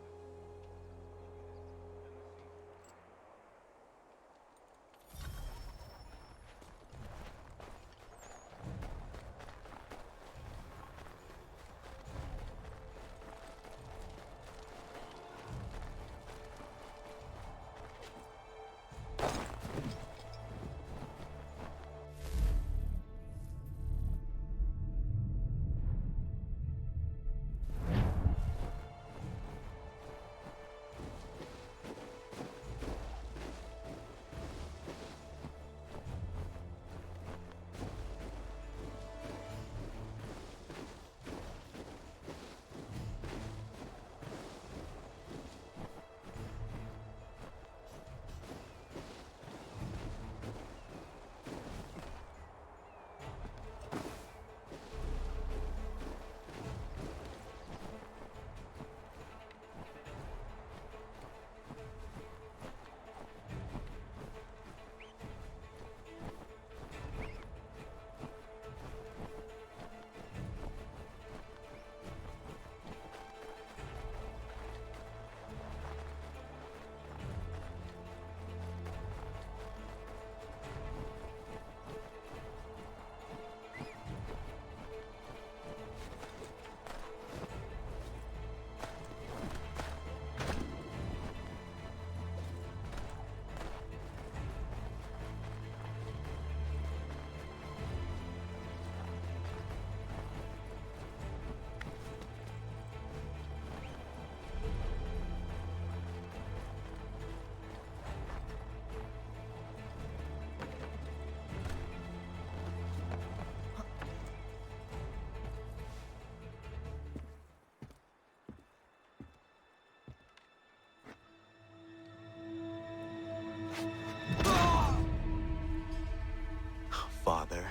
Father.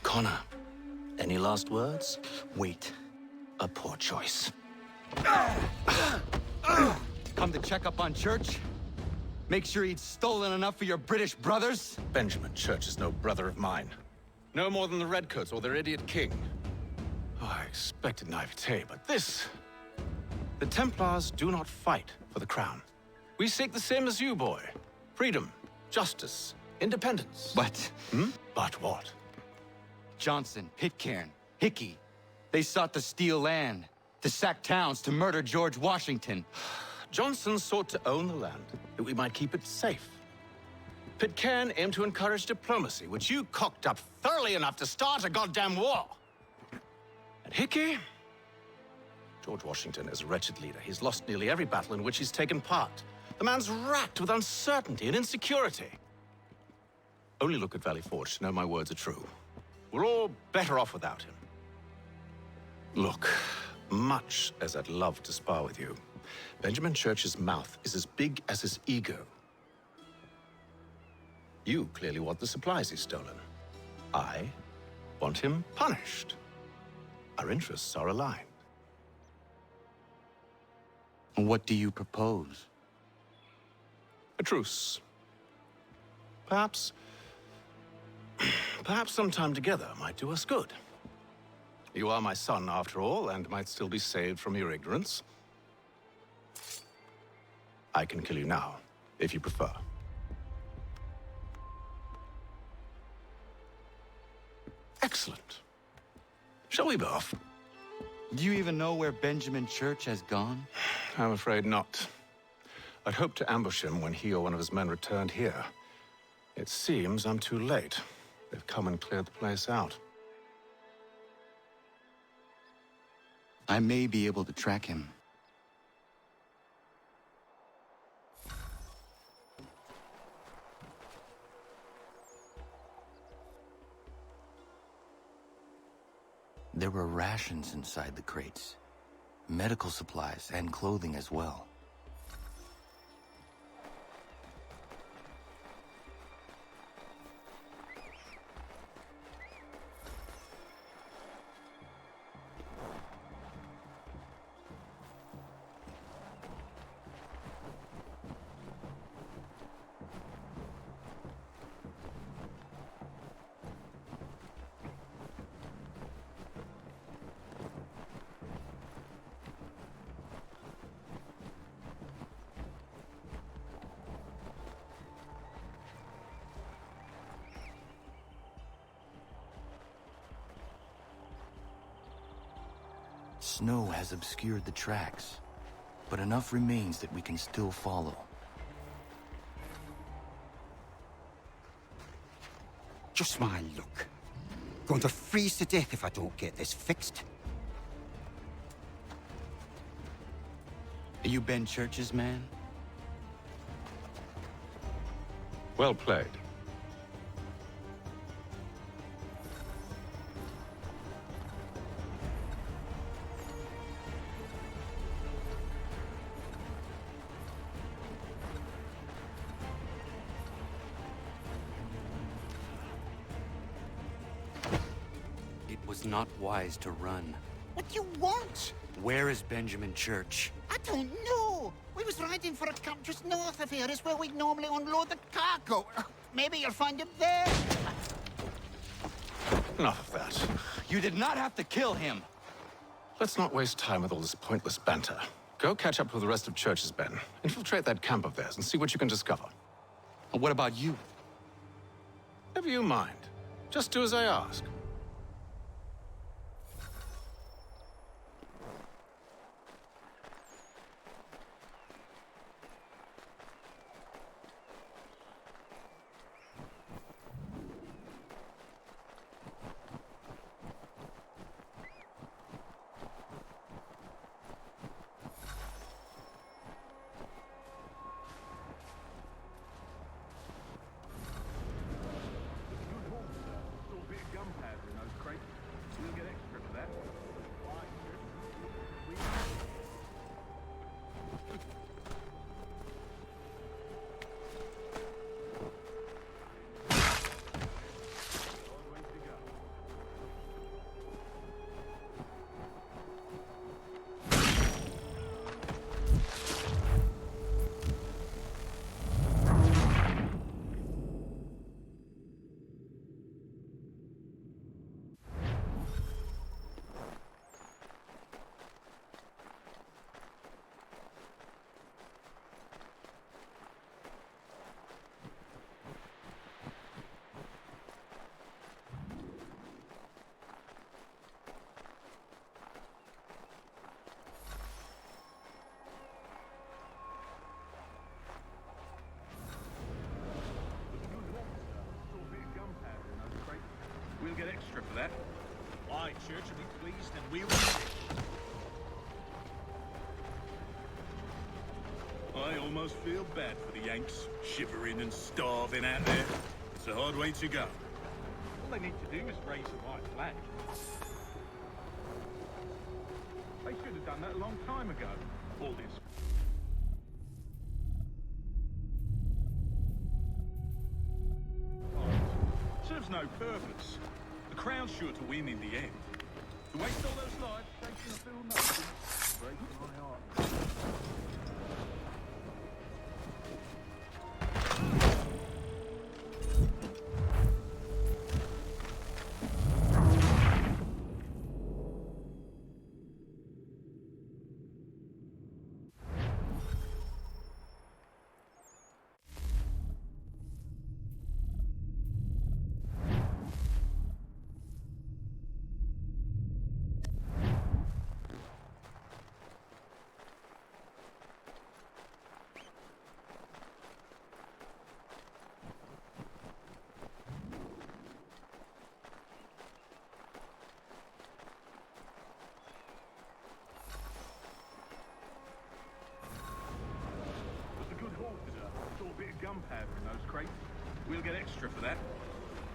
Connor, any last words? Wait. A poor choice. Come to check up on Church? Make sure he'd stolen enough for your British brothers? Benjamin Church is no brother of mine. No more than the Redcoats or their idiot king. Oh, I expected naivete, but this... The Templars do not fight for the crown. We seek the same as you, boy. Freedom, justice, independence. But... But what? Johnson, Pitcairn, Hickey. They sought to steal land, to sack towns, to murder George Washington. Johnson sought to own the land, that we might keep it safe. Pitcairn aimed to encourage diplomacy, which you cocked up thoroughly enough to start a goddamn war. And Hickey? George Washington is a wretched leader. He's lost nearly every battle in which he's taken part. The man's racked with uncertainty and insecurity. Only look at Valley Forge to know my words are true. We're all better off without him. Look, much as I'd love to spar with you, Benjamin Church's mouth is as big as his ego. You clearly want the supplies he's stolen. I want him punished. Our interests are aligned. What do you propose? A truce. Perhaps some time together might do us good. You are my son, after all, and might still be saved from your ignorance. I can kill you now, if you prefer. Excellent. Shall we be off? Do you even know where Benjamin Church has gone? I'm afraid not. I'd hoped to ambush him when he or one of his men returned here. It seems I'm too late. They've come and cleared the place out. I may be able to track him. There were rations inside the crates. Medical supplies and clothing as well. Snow has obscured the tracks, but enough remains that we can still follow. Just my luck. Going to freeze to death if I don't get this fixed. Are you Ben Church's man? Well played. Not wise to run. What do you want? Where is Benjamin Church? I don't know. We was riding for a camp just north of here. It's where we normally unload the cargo. Maybe you'll find him there. Enough of that. You did not have to kill him. Let's not waste time with all this pointless banter. Go catch up with the rest of Church's men. Infiltrate that camp of theirs and see what you can discover. And what about you? Never you mind. Just do as I ask. We'll get extra for that. Aye, Church will be pleased and we'll need it. I almost feel bad for the Yanks, shivering and starving out there. It's a hard way to go. All they need to do is raise the white flag. They should have done that a long time ago. All this. Serves no purpose. The Crown's sure to win in the end. To waste all those lives, taking a fill nothing, breaks my heart.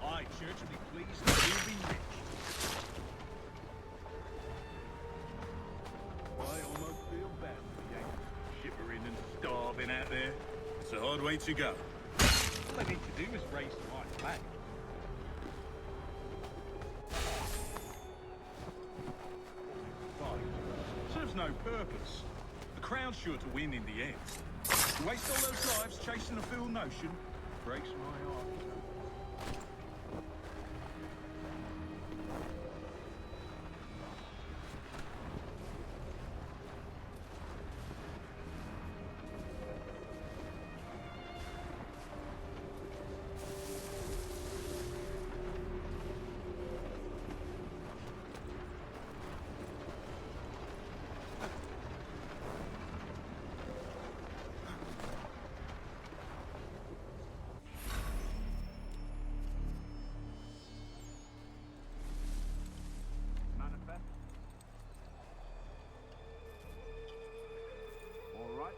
Aye, Church will be pleased and he'll be rich. I almost feel bad for the Yankees, shivering and starving out there. It's a hard way to go. All they need to do is raise the right flag. Serves no purpose. The Crown's sure to win in the end. To waste all those lives chasing a fool notion breaks my heart.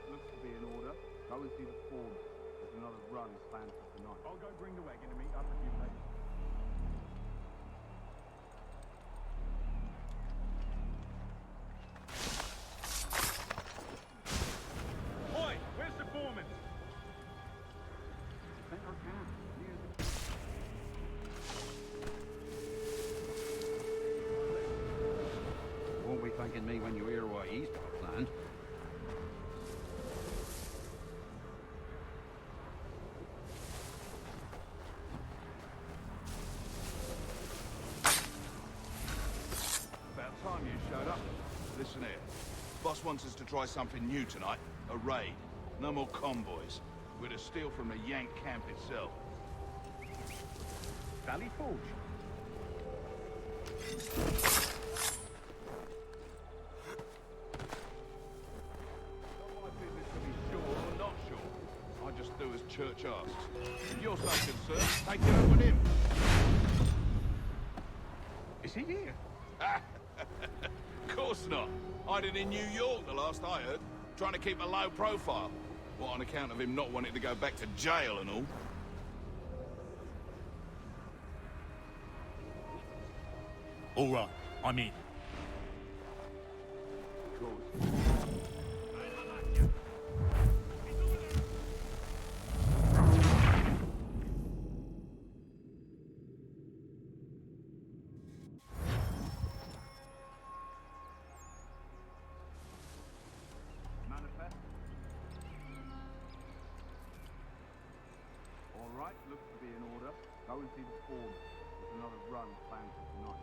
Looks to be in order. Go and see the form. There's another run planned for tonight. I'll go bring the wagon and meet up with you later. Oi, where's the foreman? Center camp, near the... Won't be thanking me when you hear what he's got planned. Time you showed up. Listen here. Boss wants us to try something new tonight. A raid. No more convoys. We're to steal from the Yank camp itself. Valley Forge. Not my business to be sure or not sure. I just do as Church asks. If you're so concerned, take it up with him. Is he here? Of course not. Hiding in New York, the last I heard. Trying to keep a low profile. What, on account of him not wanting to go back to jail and all? All right, I'm in. All right, looks to be in order. Go and see the form. There's another run planned for tonight.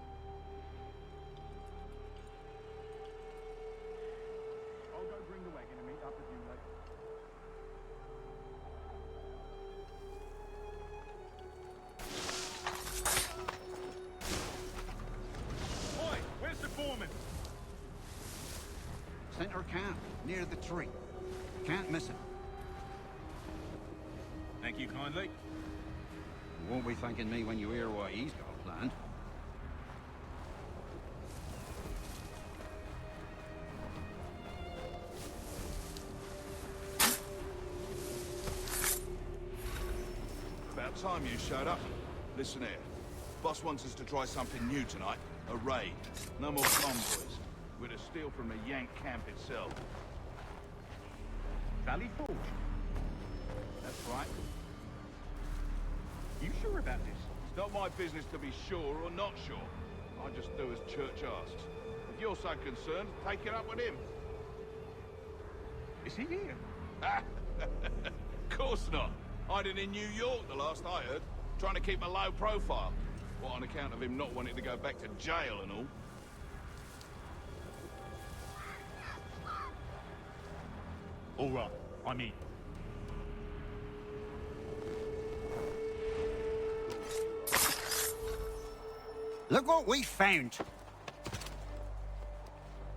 I'll go bring the wagon and meet up with you later. Oi, where's the foreman? Center camp, near the tree. Can't miss it. Thank you kindly. You won't be thanking me when you hear what he's got planned. About time you showed up. Listen here. Boss wants us to try something new tonight. A raid. No more convoys. We're to steal from the Yank camp itself. Valley Forge. That's right. You sure about this? It's not my business to be sure or not sure. I just do as Church asks. If you're so concerned, take it up with him. Is he here? Of course not. Hiding in New York, the last I heard. Trying to keep a low profile. What, on account of him not wanting to go back to jail and all? All right, I'm in. Look what we found.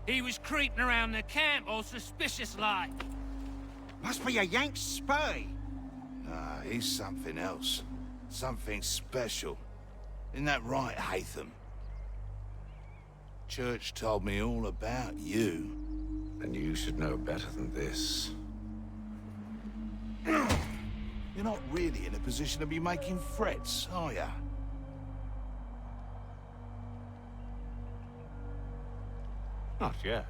He was creeping around the camp all suspicious-like. Must be a Yank spy. Nah, he's something else. Something special. Isn't that right, Hatham? Church told me all about you. Then you should know better than this. You're not really in a position to be making threats, are ya? Not yet.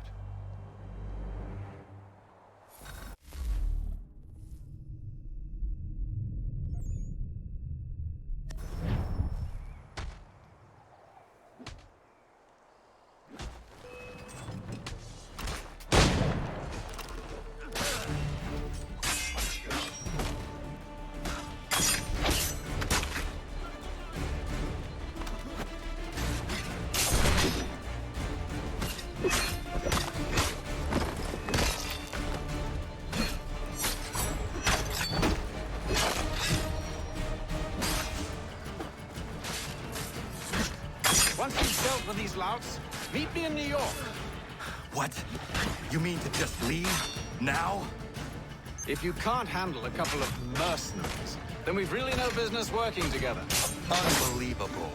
Once you've dealt with these louts, meet me in New York. What? You mean to just leave? Now? If you can't handle a couple of mercenaries, then we've really no business working together. Unbelievable.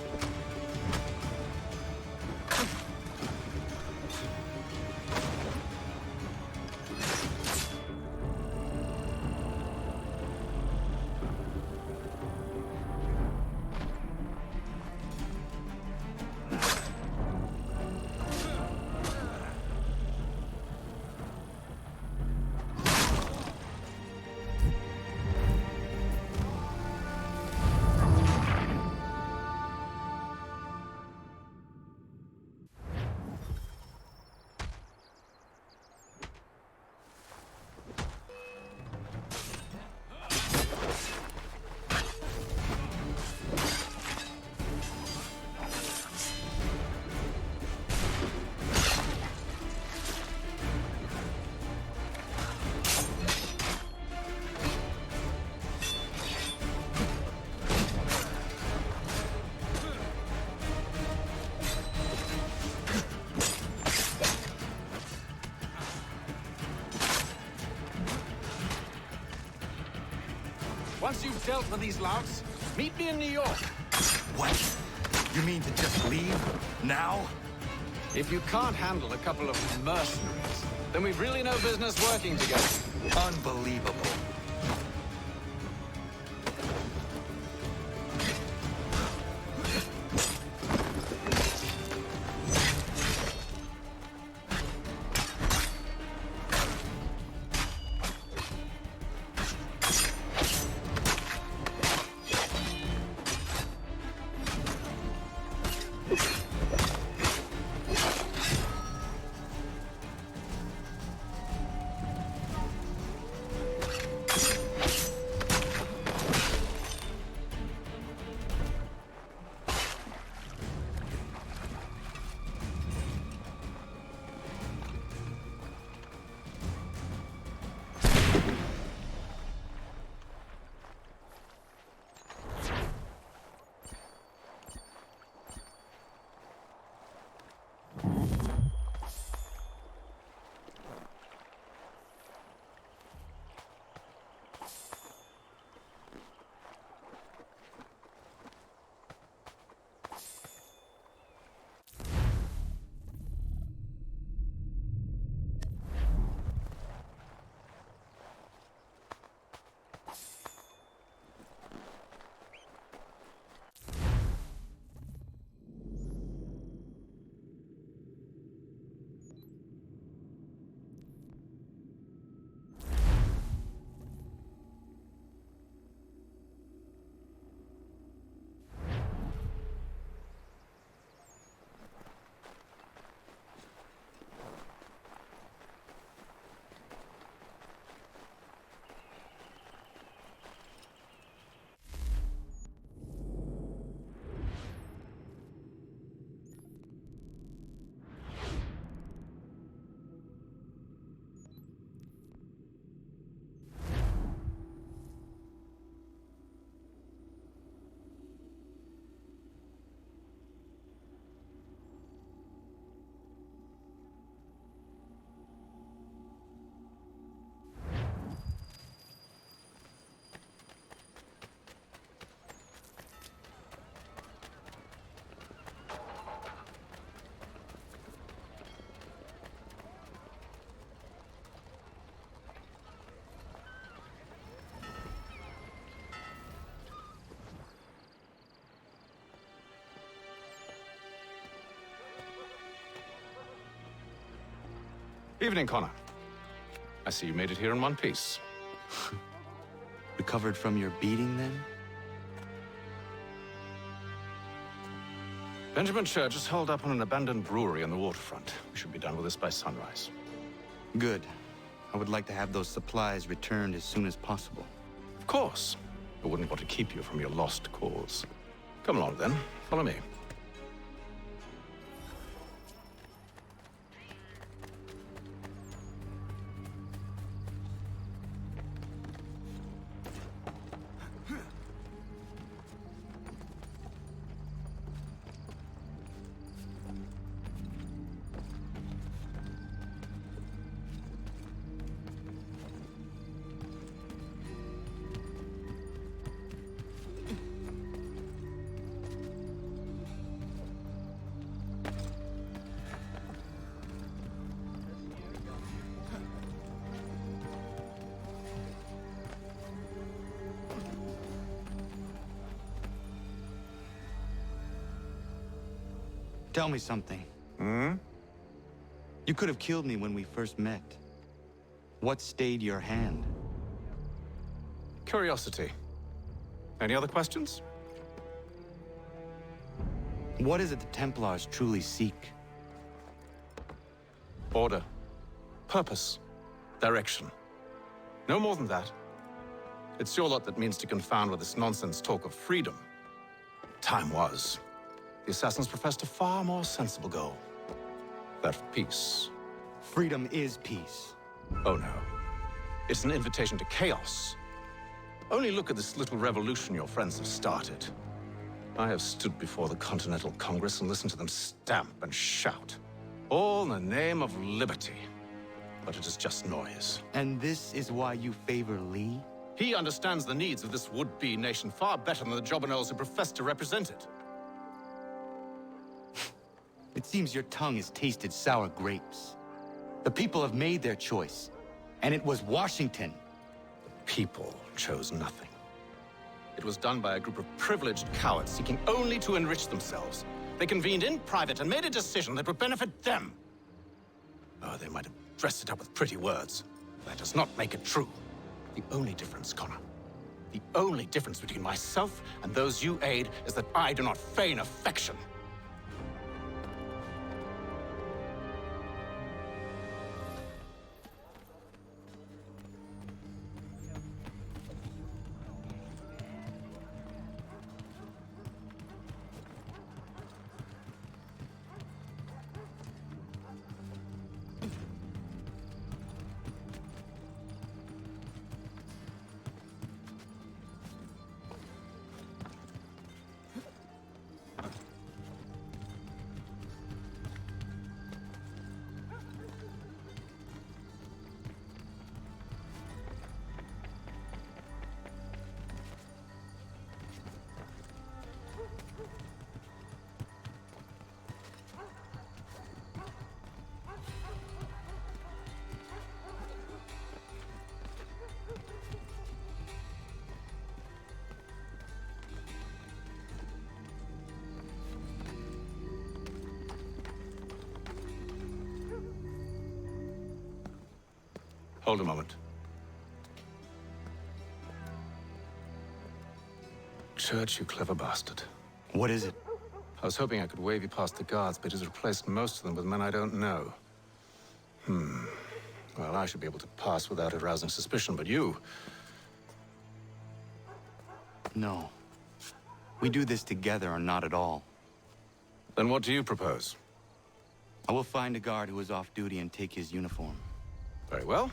Once you've dealt with these louts, meet me in New York. What? You mean to just leave? Now? If you can't handle a couple of mercenaries, then we've really no business working together. Unbelievable. Evening, Connor. I see you made it here in one piece. Recovered from your beating, then? Benjamin Church is holed up on an abandoned brewery on the waterfront. We should be done with this by sunrise. Good. I would like to have those supplies returned as soon as possible. Of course. I wouldn't want to keep you from your lost cause. Come along, then. Follow me. Tell me something. You could have killed me when we first met. What stayed your hand? Curiosity. Any other questions? What is it the Templars truly seek? Order. Purpose. Direction. No more than that. It's your lot that means to confound with this nonsense talk of freedom. Time was. The Assassins professed a far more sensible goal. That of peace. Freedom is peace. Oh no. It's an invitation to chaos. Only look at this little revolution your friends have started. I have stood before the Continental Congress and listened to them stamp and shout. All in the name of liberty. But it is just noise. And this is why you favor Lee? He understands the needs of this would-be nation far better than the jobberknolls who profess to represent it. It seems your tongue has tasted sour grapes. The people have made their choice, and it was Washington. The people chose nothing. It was done by a group of privileged cowards seeking only to enrich themselves. They convened in private and made a decision that would benefit them. Oh, they might have dressed it up with pretty words. That does not make it true. The only difference, Connor, the only difference between myself and those you aid is that I do not feign affection. Hold a moment. Church, you clever bastard. What is it? I was hoping I could wave you past the guards, but he's replaced most of them with men I don't know. Well, I should be able to pass without arousing suspicion, but you... No. We do this together or not at all. Then what do you propose? I will find a guard who is off duty and take his uniform. Very well.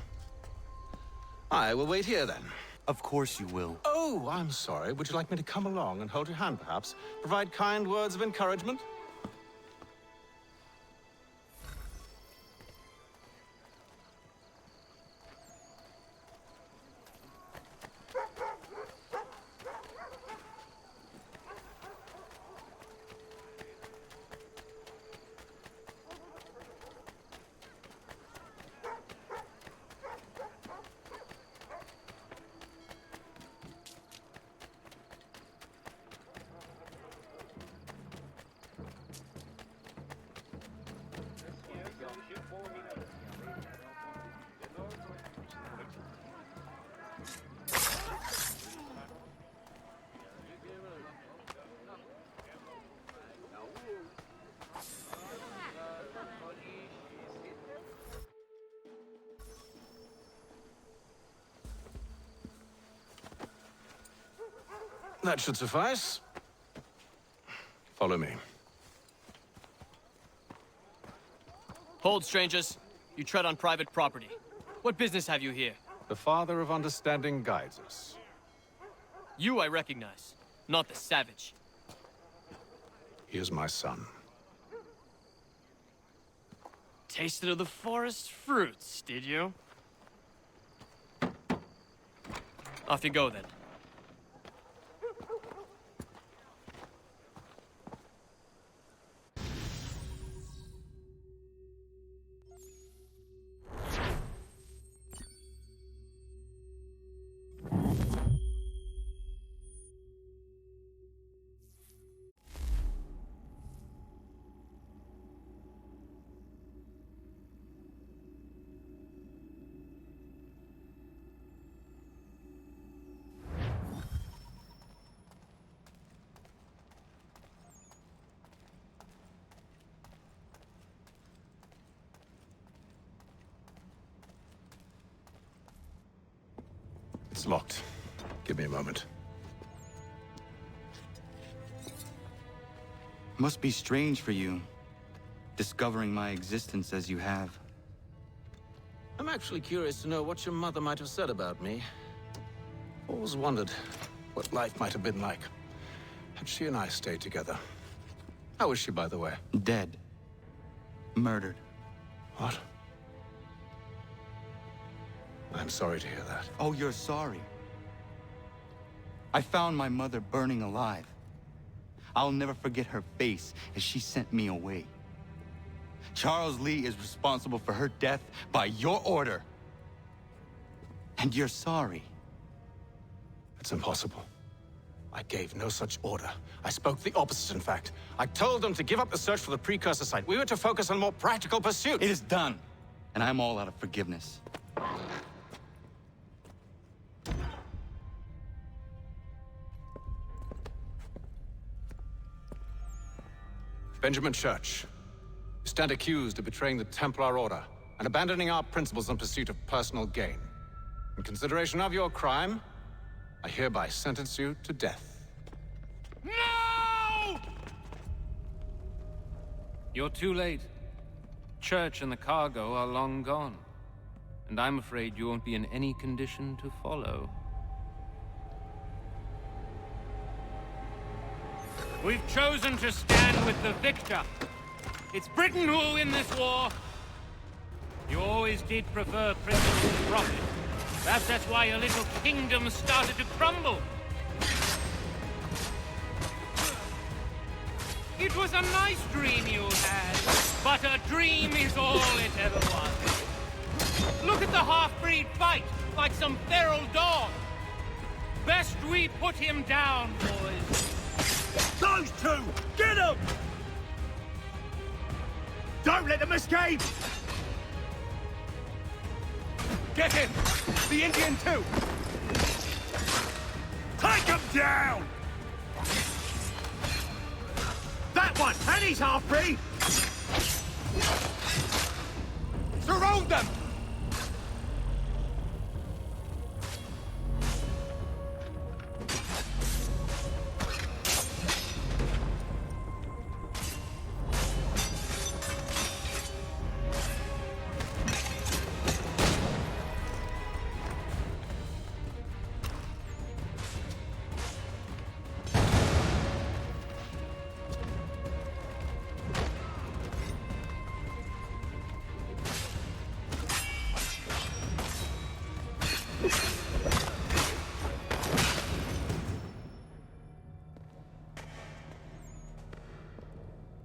I will wait here, then. Of course you will. Oh, I'm sorry. Would you like me to come along and hold your hand, perhaps? Provide kind words of encouragement? That should suffice. Follow me. Hold, strangers. You tread on private property. What business have you here? The Father of Understanding guides us. You I recognize, not the savage. He is my son. Tasted of the forest fruits, did you? Off you go, then. It's locked. Give me a moment. Must be strange for you, discovering my existence as you have. I'm actually curious to know what your mother might have said about me. Always wondered what life might have been like had she and I stayed together. How is she, by the way? Dead. Murdered. What? I'm sorry to hear that. Oh, you're sorry. I found my mother burning alive. I'll never forget her face as she sent me away. Charles Lee is responsible for her death by your order. And you're sorry. It's impossible. I gave no such order. I spoke the opposite, in fact. I told them to give up the search for the precursor site. We were to focus on more practical pursuits. It is done. And I'm all out of forgiveness. Benjamin Church, you stand accused of betraying the Templar Order and abandoning our principles in pursuit of personal gain. In consideration of your crime, I hereby sentence you to death. No! You're too late. Church and the cargo are long gone. And I'm afraid you won't be in any condition to follow. We've chosen to stand with the victor. It's Britain who will win this war. You always did prefer principle to profit. Perhaps that's why your little kingdom started to crumble. It was a nice dream you had, but a dream is all it ever was. Look at the half-breed fight, like some feral dog. Best we put him down, boys. Those two! Get them! Don't let them escape! Get him! The Indian too! Take him down! That one! And he's half-breed! Surround them!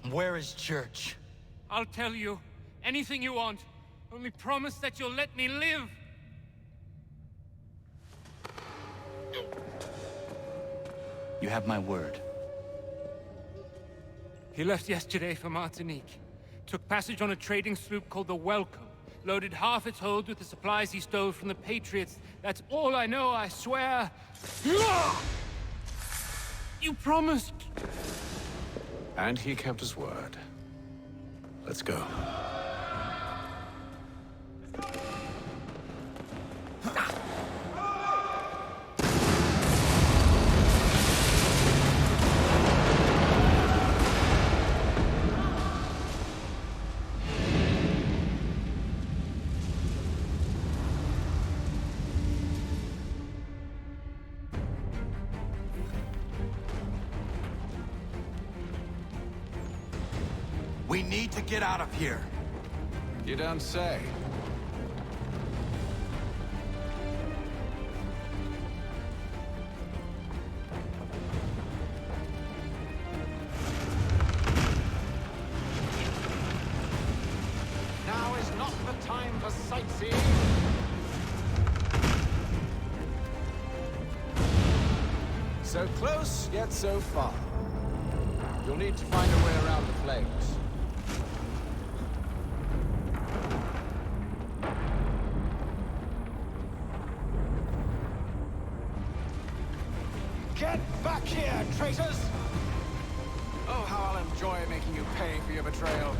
Where is Church? I'll tell you. Anything you want. Only promise that you'll let me live. You have my word. He left yesterday for Martinique. Took passage on a trading sloop called the Welcome. Loaded half its hold with the supplies he stole from the Patriots. That's all I know, I swear. You promised. And he kept his word. Let's go. We need to get out of here. You don't say. Now is not the time for sightseeing. So close, yet so far. You'll need to find a way around the flames. Get back here, traitors! Oh, how I'll enjoy making you pay for your betrayal.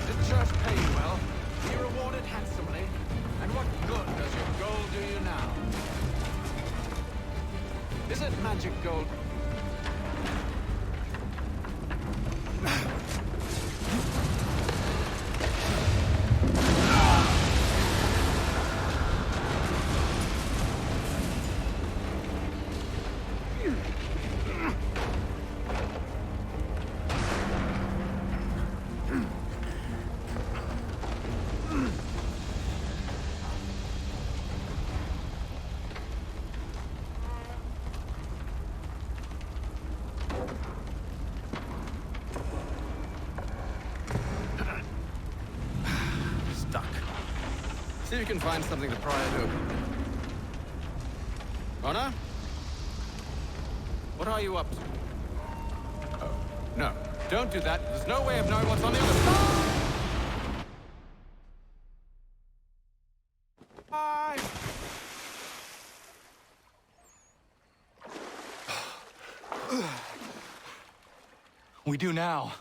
Did the church pay you well? Be rewarded handsomely? And what good does your gold do you now? Is it magic gold? See if you can find something to pry it open. Connor? What are you up to? Oh, no. Don't do that. There's no way of knowing what's on the other side! Bye! We do now.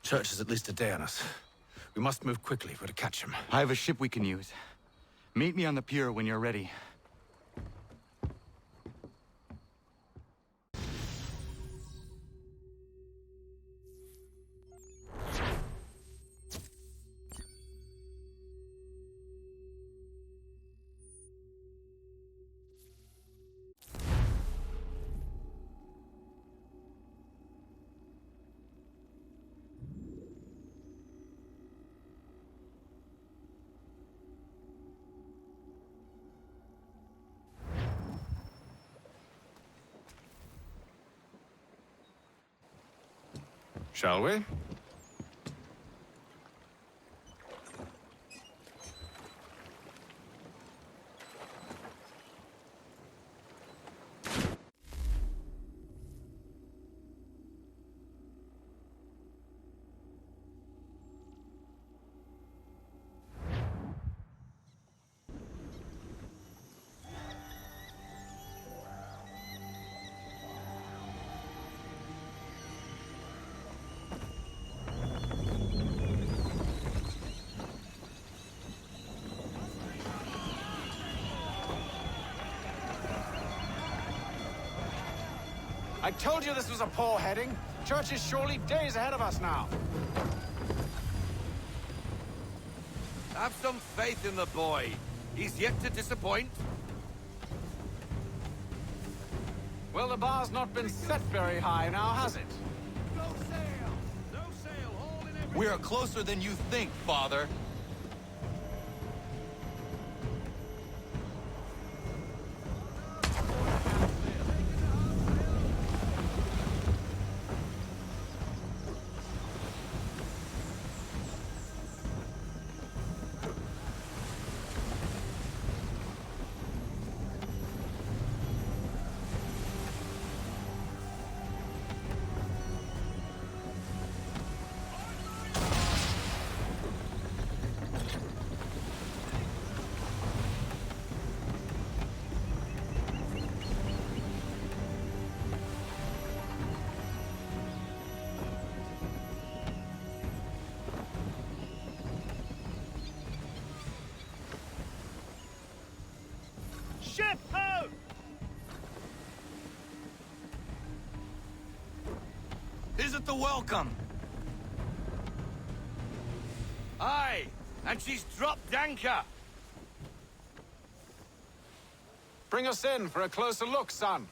Church is at least a day on us. We must move quickly if we're to catch him. I have a ship we can use. Meet me on the pier when you're ready. Shall we? I told you this was a poor heading. Church is surely days ahead of us now. Have some faith in the boy. He's yet to disappoint. Well, the bar's not been set very high now, has it? No sail! No sail! Hold in every... We are closer than you think, Father. Is it the welcome? Aye, and she's dropped anchor. Bring us in for a closer look, son.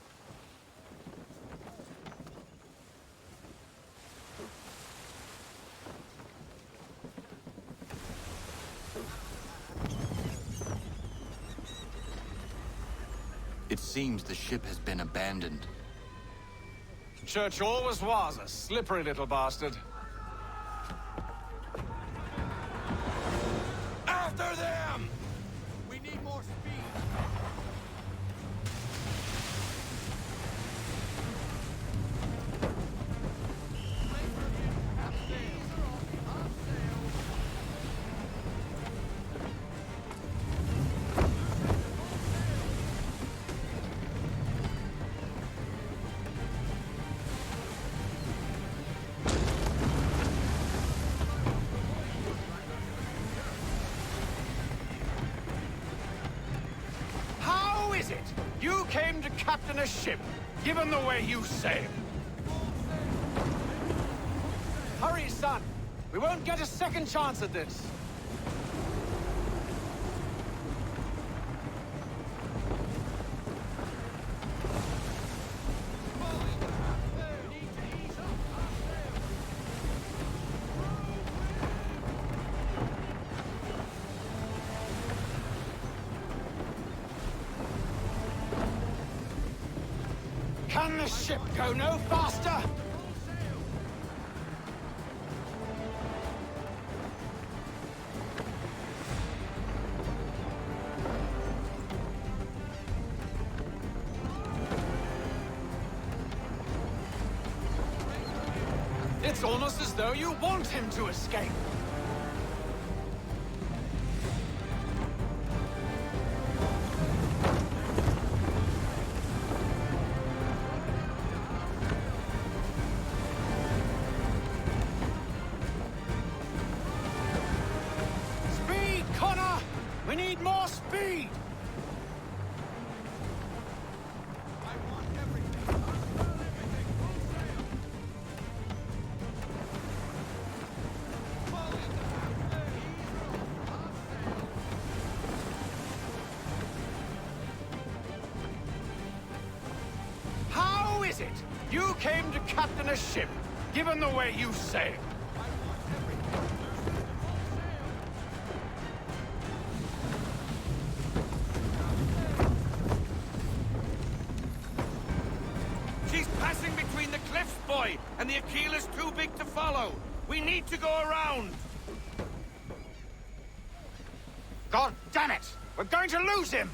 It seems the ship has been abandoned. Church always was a slippery little bastard. After them! We need more speed. You came to captain a ship, given the way you sail. Hurry, son. We won't get a second chance at this. Can the ship go no faster? It's almost as though you want him to escape. We need more speed! How is it you came to captain a ship, given the way you sail? And the Aquila's too big to follow. We need to go around. God damn it! We're going to lose him!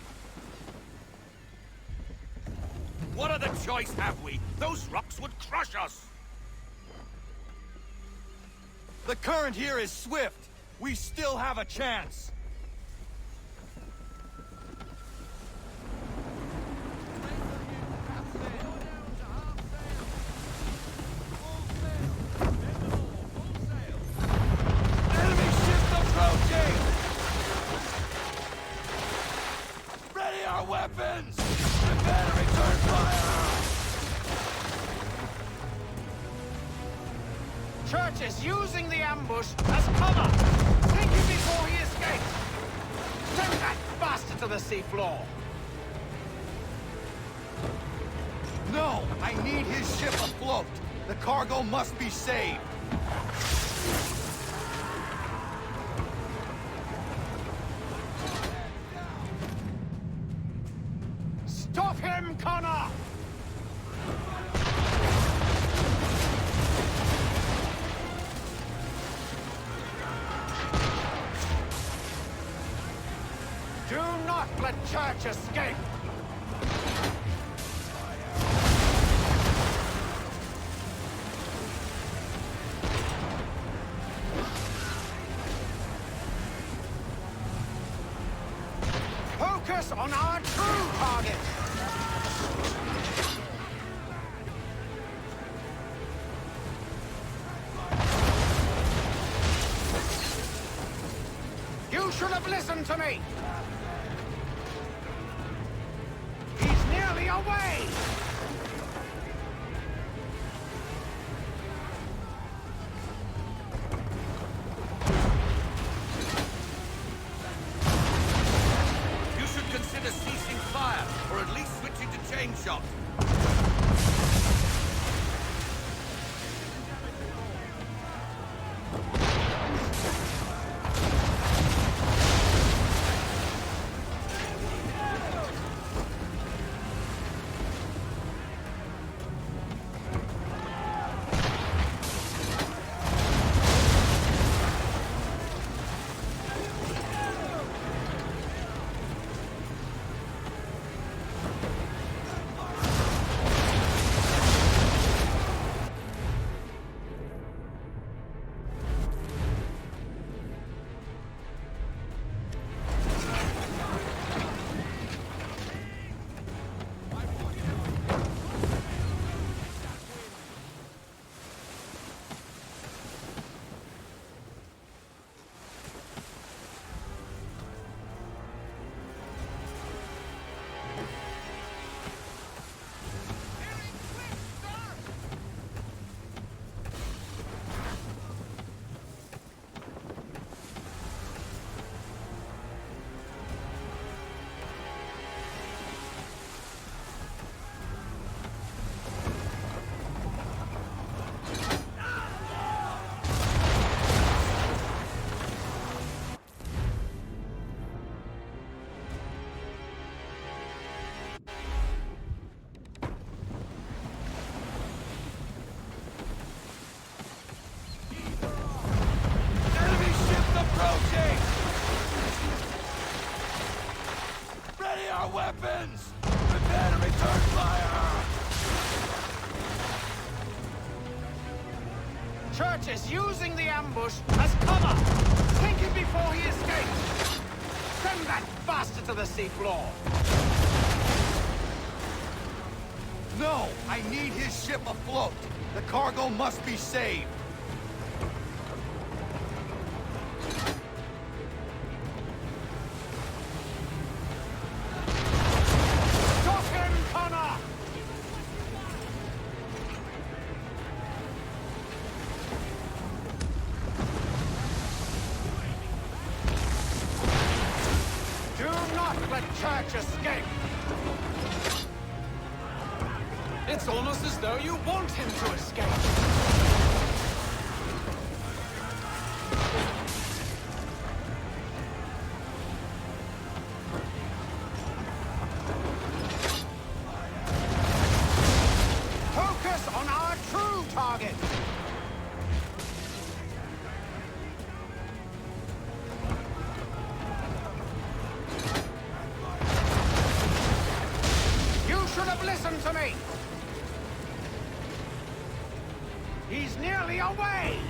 What other choice have we? Those rocks would crush us. The current here is swift. We still have a chance. Weapons! Prepare to return fire! Church is using the ambush as cover! Take him before he escapes! Send that bastard to the seafloor! No! I need his ship afloat! The cargo must be saved! Stop him, Connor! Do not let Church escape! Focus on our true target! You should have listened to me! He's nearly away! weapons! Prepare to return fire! Church is using the ambush as cover! Take him before he escapes! Send that bastard to the seafloor! No! I need his ship afloat! The cargo must be saved! Stop him, Connor! Do not let Church escape! It's almost as though you want him to escape. Focus on our true target! You should have listened to me! He's nearly away!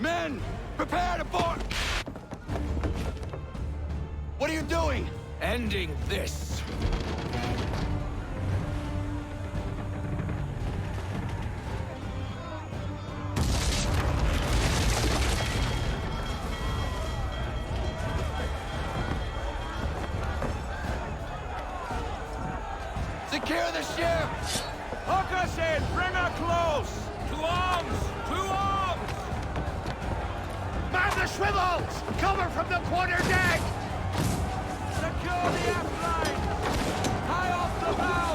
Men! Prepare to board! What are you doing? Ending this. Secure the ship! Hook us in! Bring her close! To arms! To arms! Man the swivels! Cover from the quarter deck! Secure the aft line! Tie off the bow!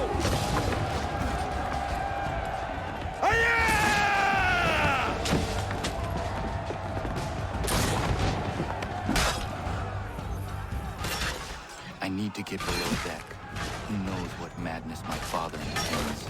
I need to get below deck. Who knows what madness my father intends?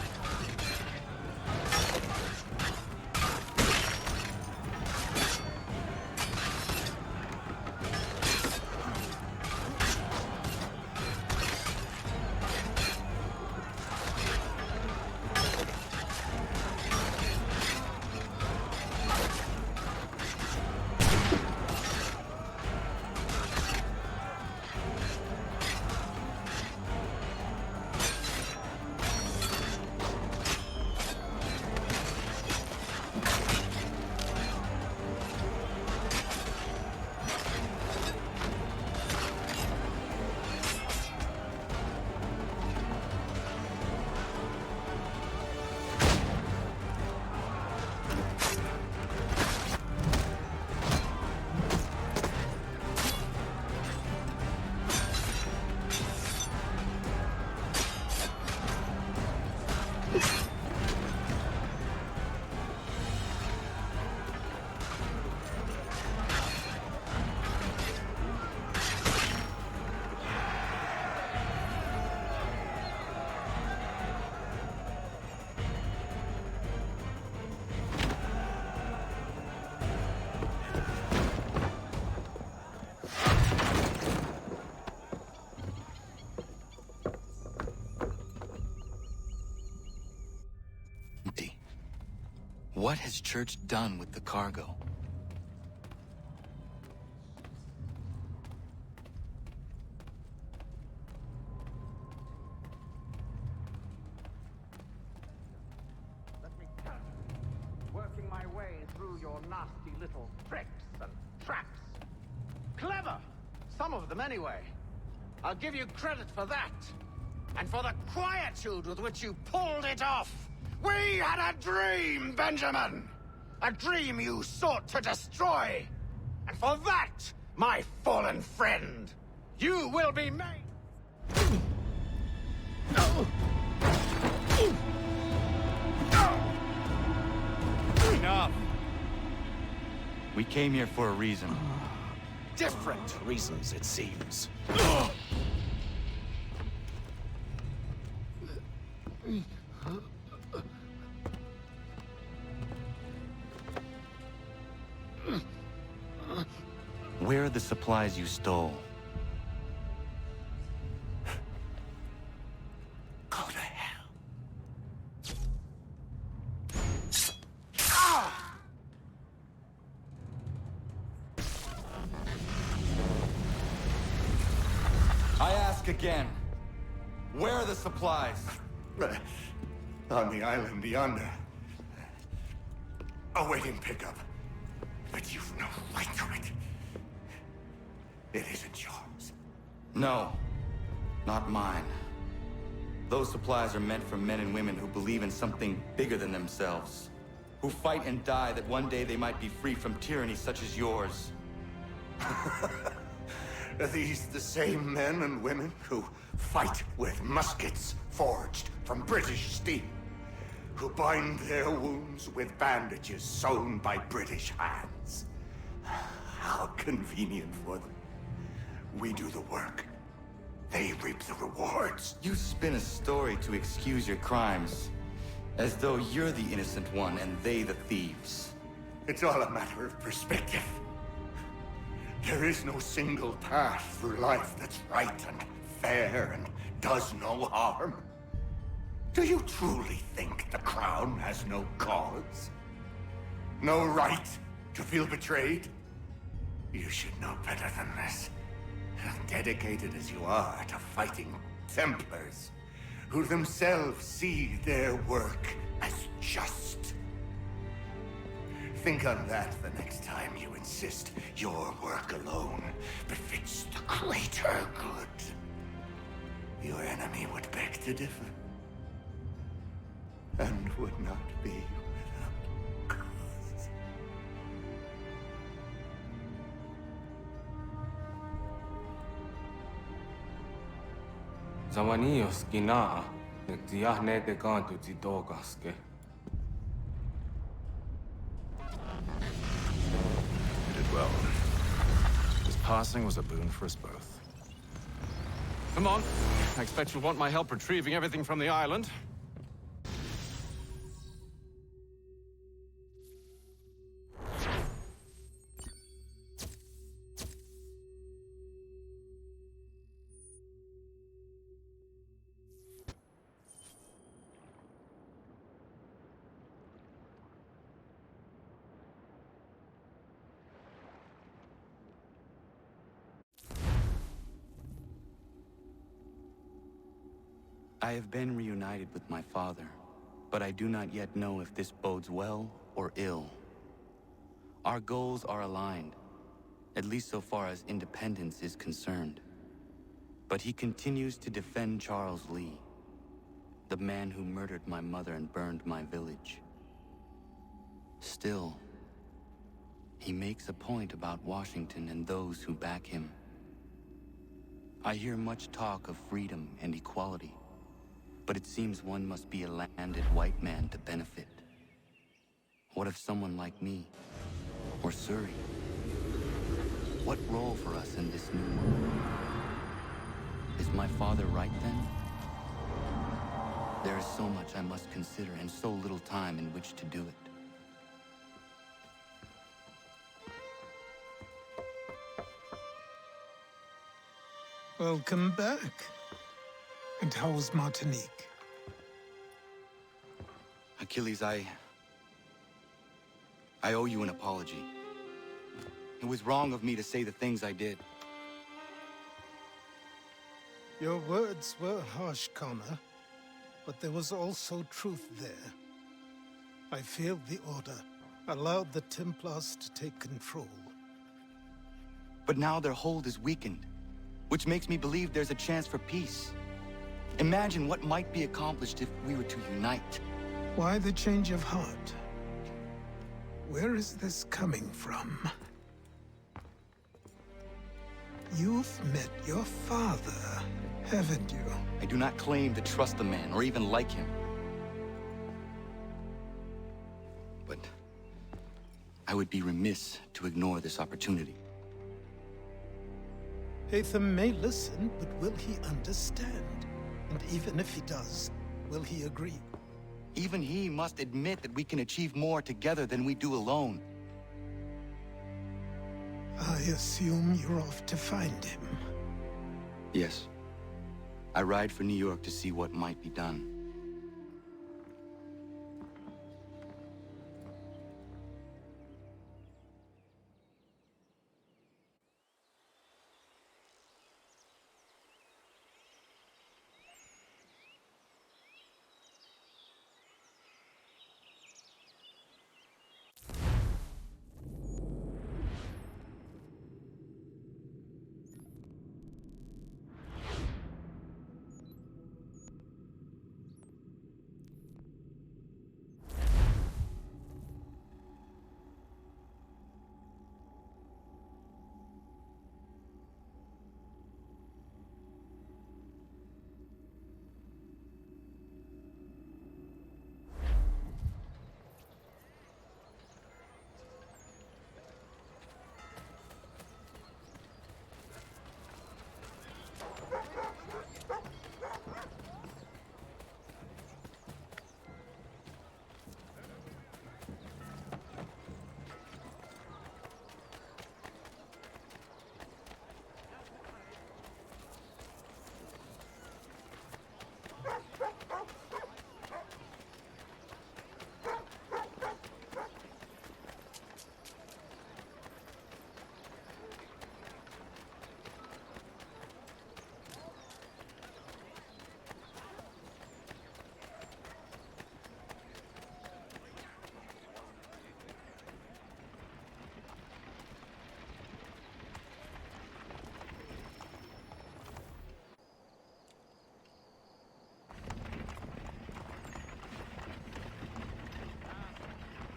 What has Church done with the cargo? Let me count. Working my way through your nasty little tricks and traps. Clever! Some of them, anyway. I'll give you credit for that. And for the quietude with which you pulled it off. We had a dream, Benjamin! A dream you sought to destroy! And for that, my fallen friend, you will be made... Enough! We came here for a reason. Different reasons, it seems. Where are the supplies you stole? Go to hell. I ask again. Where are the supplies? On the island yonder. Awaiting pickup. But you've no right to it. It isn't yours. No, not mine. Those supplies are meant for men and women who believe in something bigger than themselves. Who fight and die that one day they might be free from tyranny such as yours. Are these the same men and women who fight with muskets forged from British steel? Who bind their wounds with bandages sewn by British hands? How convenient for them. We do the work. They reap the rewards. You spin a story to excuse your crimes. As though you're the innocent one and they the thieves. It's all a matter of perspective. There is no single path through life that's right and fair and does no harm. Do you truly think the Crown has no cause? No right to feel betrayed? You should know better than this. Dedicated as you are to fighting Templars, who themselves see their work as just. Think on that the next time you insist your work alone befits the greater good. Your enemy would beg to differ, and would not be without cause. Zamanios kinaa, netiahne te kantu titokaske. You did well. This passing was a boon for us both. Come on. I expect you'll want my help retrieving everything from the island. I have been reunited with my father, but I do not yet know if this bodes well or ill. Our goals are aligned, at least so far as independence is concerned. But he continues to defend Charles Lee, the man who murdered my mother and burned my village. Still, he makes a point about Washington and those who back him. I hear much talk of freedom and equality. But it seems one must be a landed white man to benefit. What of someone like me? Or Suri? What role for us in this new world? Is my father right then? There is so much I must consider and so little time in which to do it. Welcome back. And how was Martinique? Achilles, I owe you an apology. It was wrong of me to say the things I did. Your words were harsh, Connor, but there was also truth there. I failed the Order, allowed the Templars to take control. But now their hold is weakened, which makes me believe there's a chance for peace. Imagine what might be accomplished if we were to unite. Why the change of heart? Where is this coming from? You've met your father, haven't you? I do not claim to trust the man or even like him. But I would be remiss to ignore this opportunity. Hatham may listen, but will he understand? And even if he does, will he agree? Even he must admit that we can achieve more together than we do alone. I assume you're off to find him. Yes. I ride for New York to see what might be done.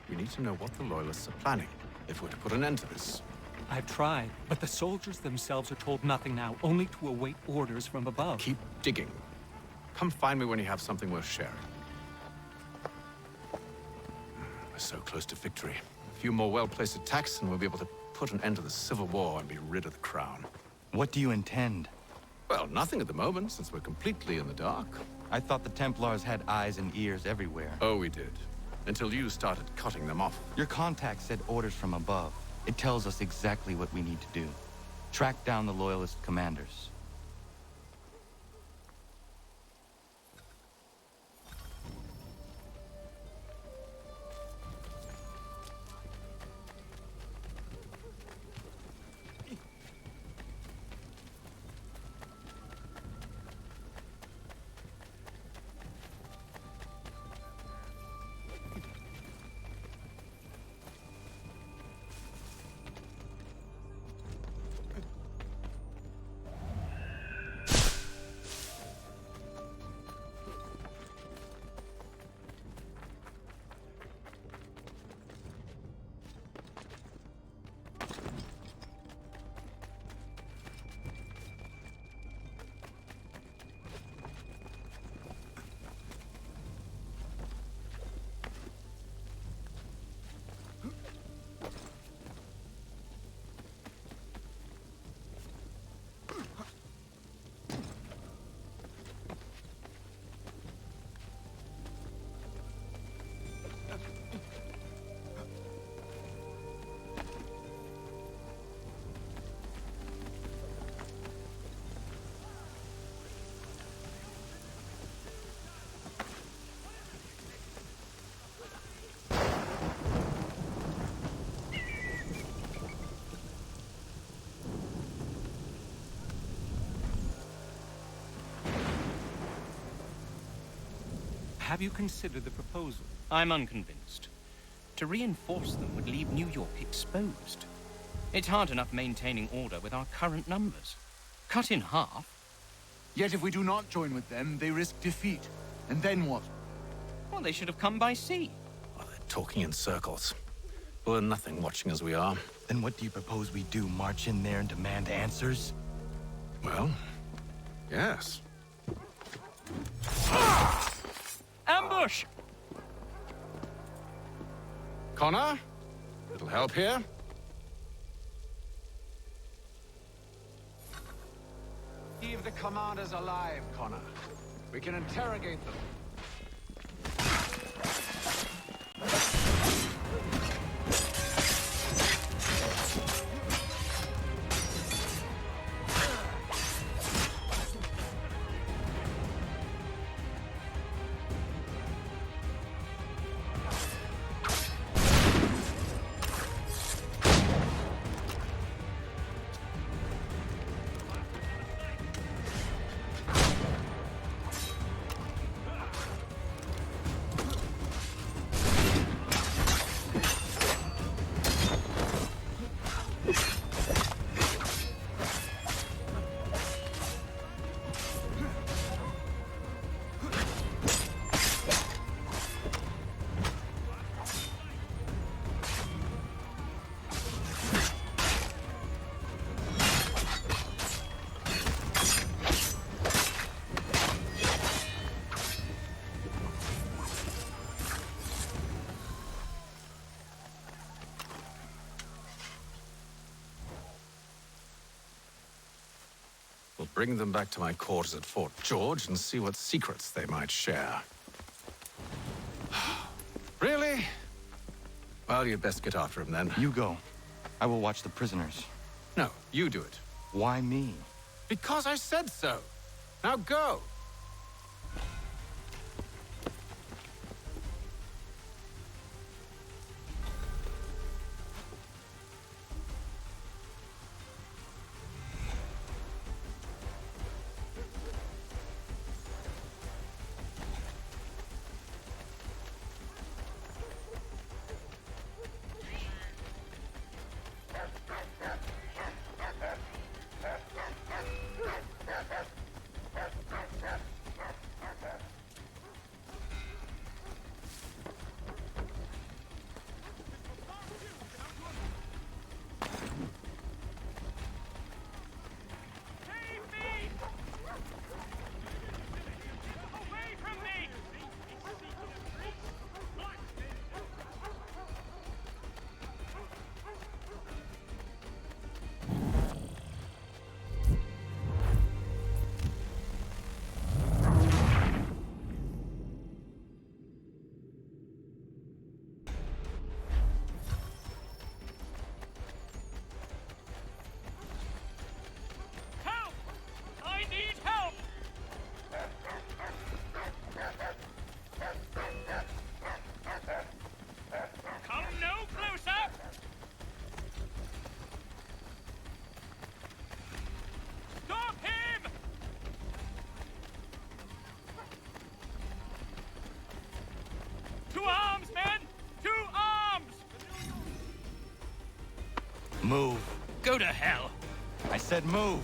We need to know what the Loyalists are planning, if we're to put an end to this. I've tried, but the soldiers themselves are told nothing now, only to await orders from above. Keep digging. Come find me when you have something worth sharing. We're so close to victory. A few more well-placed attacks and we'll be able to put an end to the Civil War and be rid of the Crown. What do you intend? Well, nothing at the moment, since we're completely in the dark. I thought the Templars had eyes and ears everywhere. Oh, we did. Until you started cutting them off. Your contact said orders from above. It tells us exactly what we need to do. Track down the Loyalist commanders. Have you considered the proposal? I'm unconvinced. To reinforce them would leave New York exposed. It's hard enough maintaining order with our current numbers. Cut in half. Yet if we do not join with them, they risk defeat. And then what? Well, they should have come by sea. Well, they're talking in circles. We're nothing watching as we are. Then what do you propose we do? March in there and demand answers? Well, yes. Ambush! Connor? Little help here? Leave the commanders alive, Connor. We can interrogate them. We'll bring them back to my quarters at Fort George and see what secrets they might share. Really? Well, you'd best get after him then. You go. I will watch the prisoners. No, you do it. Why me? Because I said so. Now go. Move. Go to hell. I said move.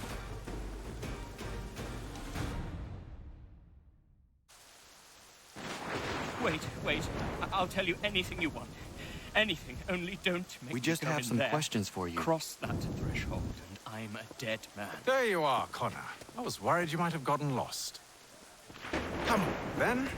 Wait. I'll tell you anything you want. Anything, only don't make We me just go have in some there. questions for you. Cross that threshold, and I'm a dead man. There you are, Connor. I was worried you might have gotten lost. Come on, then.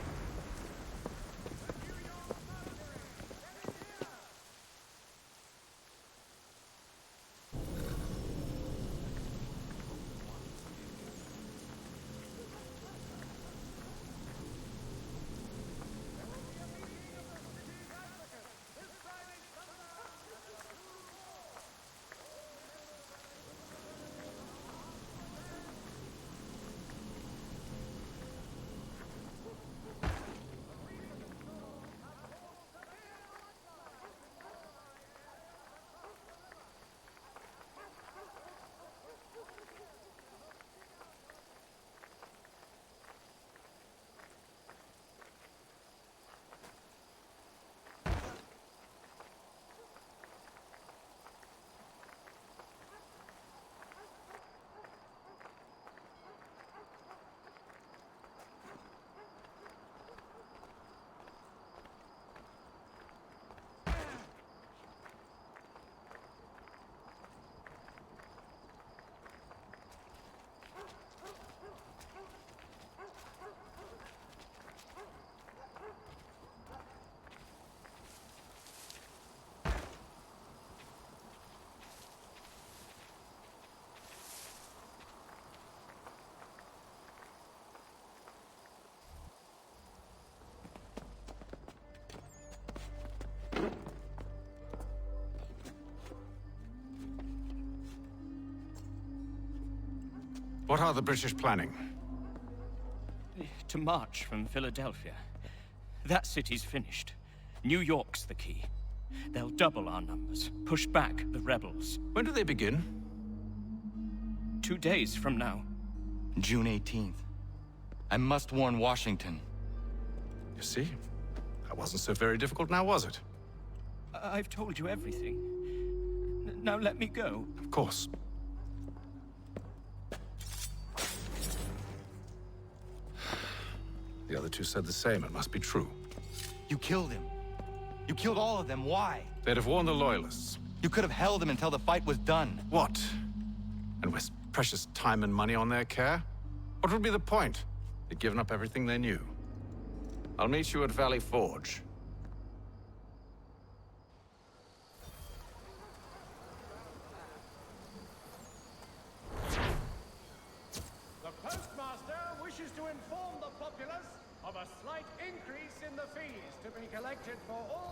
What are the British planning? To march from Philadelphia. That city's finished. New York's the key. They'll double our numbers, push back the rebels. When do they begin? 2 days from now. June 18th. I must warn Washington. You see? That wasn't so very difficult now, was it? I've told you everything. Now let me go. Of course. The other two said the same. It must be true. You killed him. You killed all of them. Why? They'd have warned the Loyalists. You could have held them until the fight was done. What? And waste precious time and money on their care? What would be the point? They'd given up everything they knew. I'll meet you at Valley Forge. The Postmaster wishes to inform the populace of a slight increase in the fees to be collected for all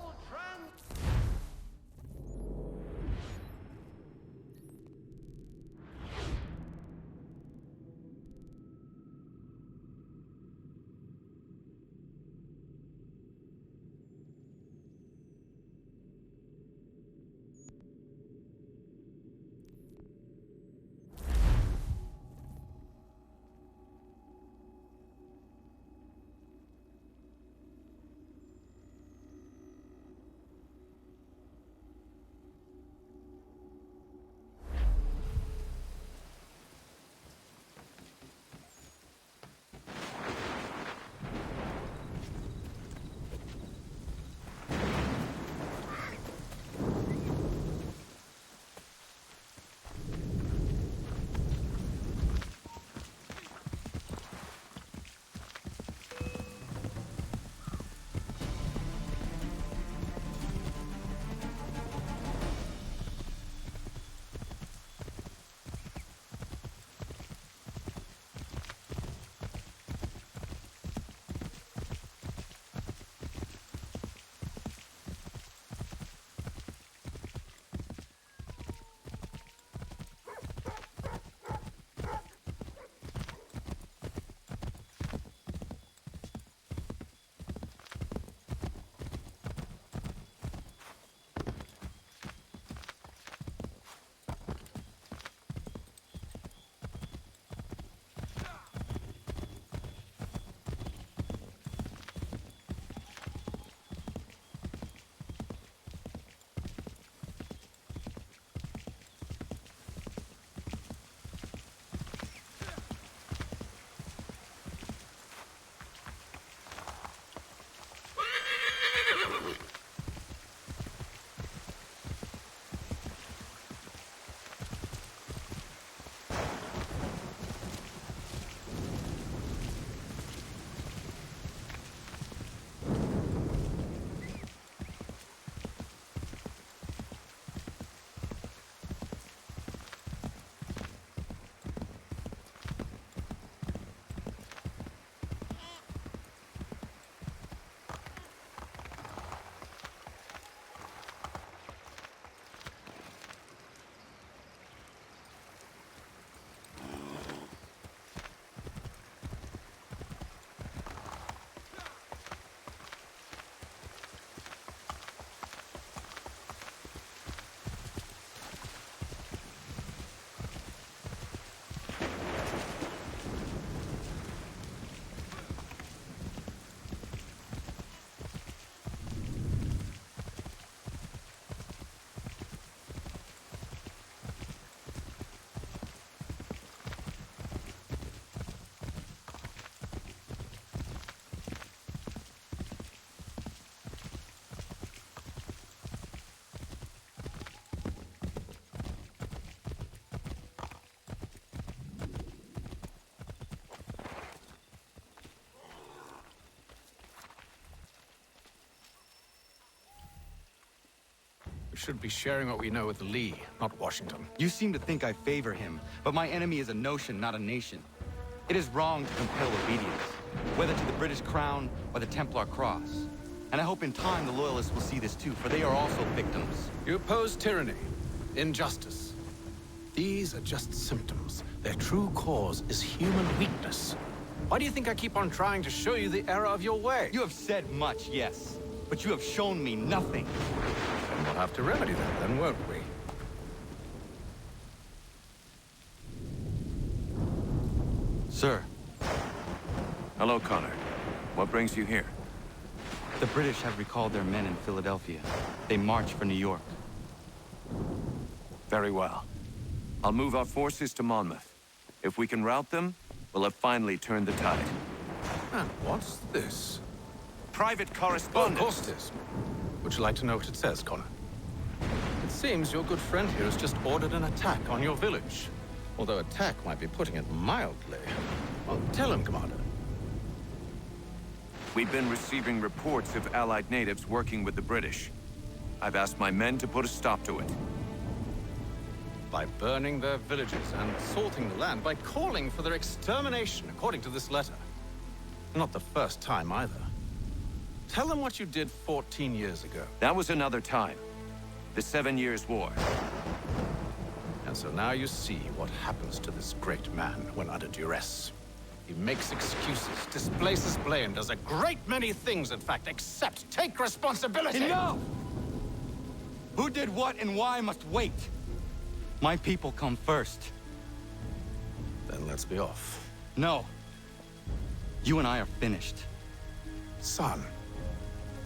We should be sharing what we know with Lee, not Washington. You seem to think I favor him, but my enemy is a notion, not a nation. It is wrong to compel obedience, whether to the British crown or the Templar cross. And I hope in time the Loyalists will see this too, for they are also victims. You oppose tyranny, injustice. These are just symptoms, Their true cause is human weakness. Why do you think I keep on trying to show you the error of your way? You have said much, yes, but you have shown me nothing. And we'll have to remedy that then, won't we? Sir. Hello, Connor. What brings you here? The British have recalled their men in Philadelphia. They march for New York. Very well. I'll move our forces to Monmouth. If we can rout them, we'll have finally turned the tide. And what's this? Private correspondence. Oh, of course it is. Would you like to know what it says, Connor? It seems your good friend here has just ordered an attack on your village. Although attack might be putting it mildly. Well, tell him, Commander. We've been receiving reports of Allied natives working with the British. I've asked my men to put a stop to it. By burning their villages and salting the land, by calling for their extermination, according to this letter. Not the first time, either. Tell them what you did 14 years ago. That was another time. The 7 Years' War. And so now you see what happens to this great man when under duress. He makes excuses, displaces blame, does a great many things, in fact, except take responsibility! Enough! Who did what and why must wait. My people come first. Then let's be off. No. You and I are finished. Son.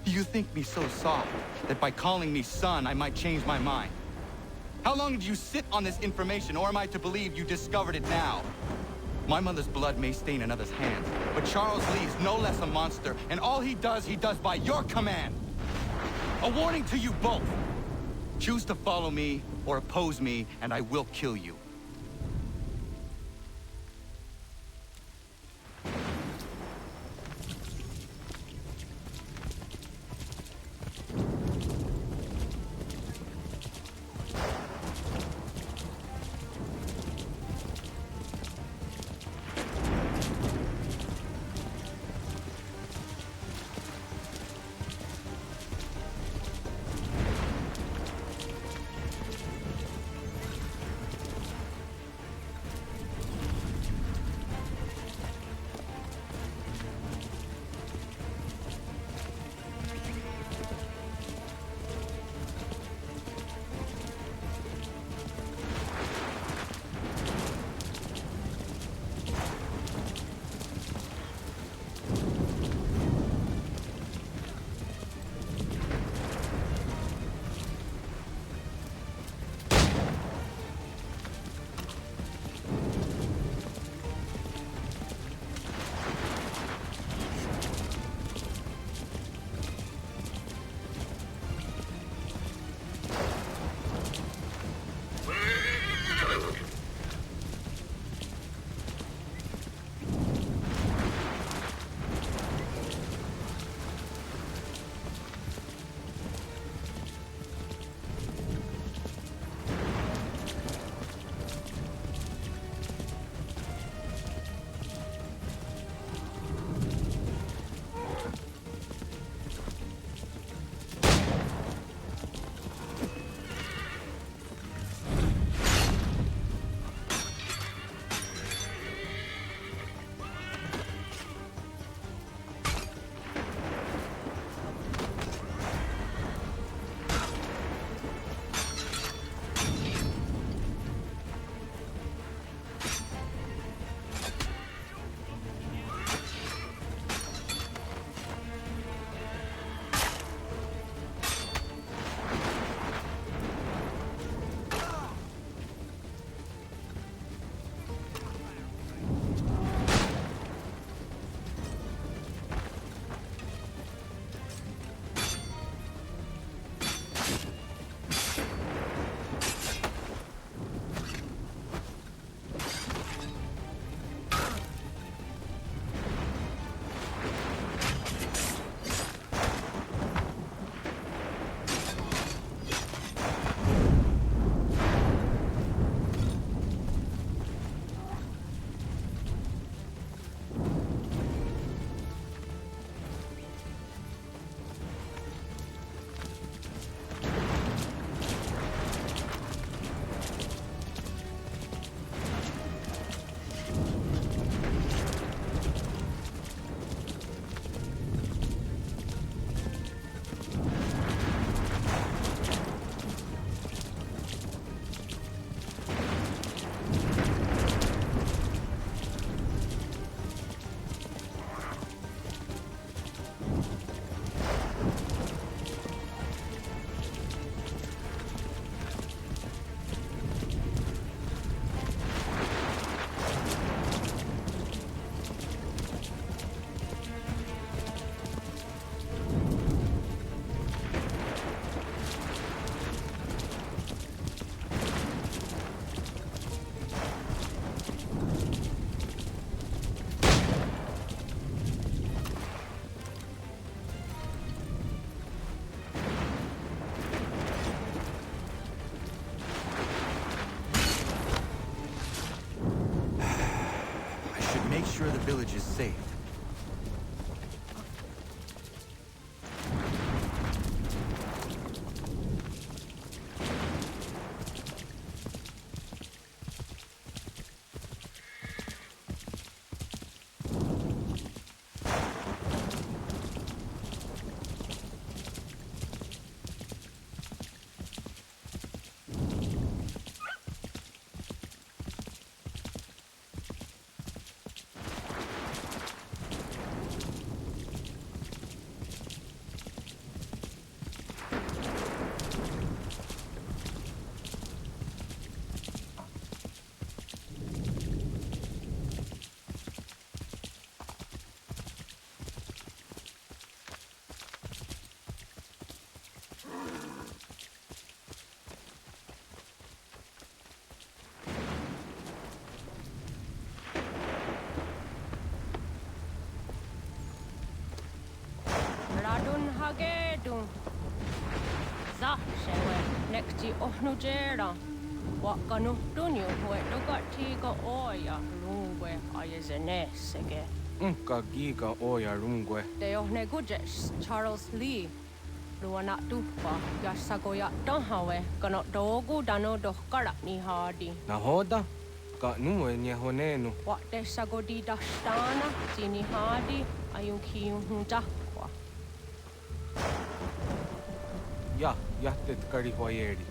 Do you think me so soft that by calling me son, I might change my mind? How long did you sit on this information, or am I to believe you discovered it now? My mother's blood may stain another's hands, but Charles Lee's no less a monster, and all he does by your command. A warning to you both. Choose to follow me or oppose me, and I will kill you. sure the village is safe. Radun hagedun. Za shewe nekti ohnujera. Wakanu dunyu huetoka tiga oya rungwe ayezenesege. Unka giga oya rungwe. Te ohne gujes Charles Lee. Luana tuppa ja sagoja tahawe kanot dogu dano dohkara ni hadi. Nahoda? Ka nuwe nye honenu. Wakte sagodi dashtana sini hadi ayun kiyun huntakwa. Ja, jättet kari hoyeri.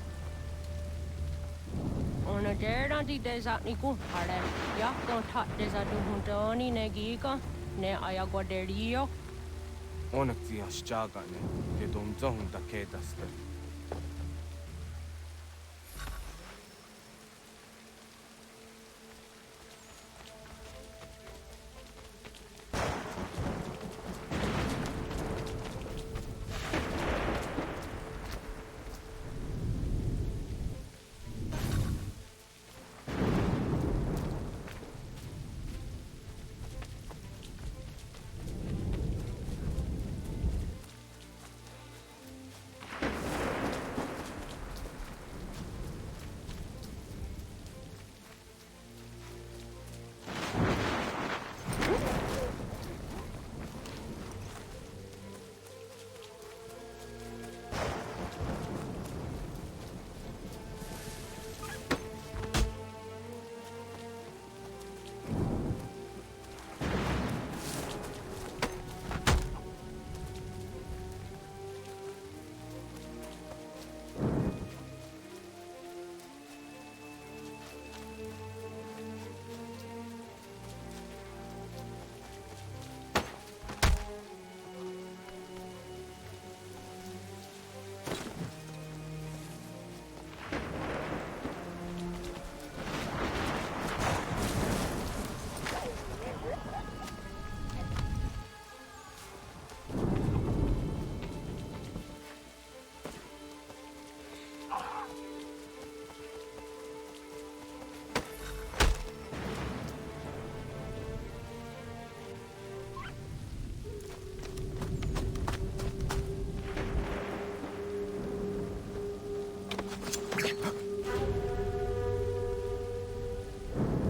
Ona jera di desa ni kuhare. Ja kontat desa duhuntoni ne giga ne ayagoderio. Onneksi jasjagane. Te domzohun takedaste.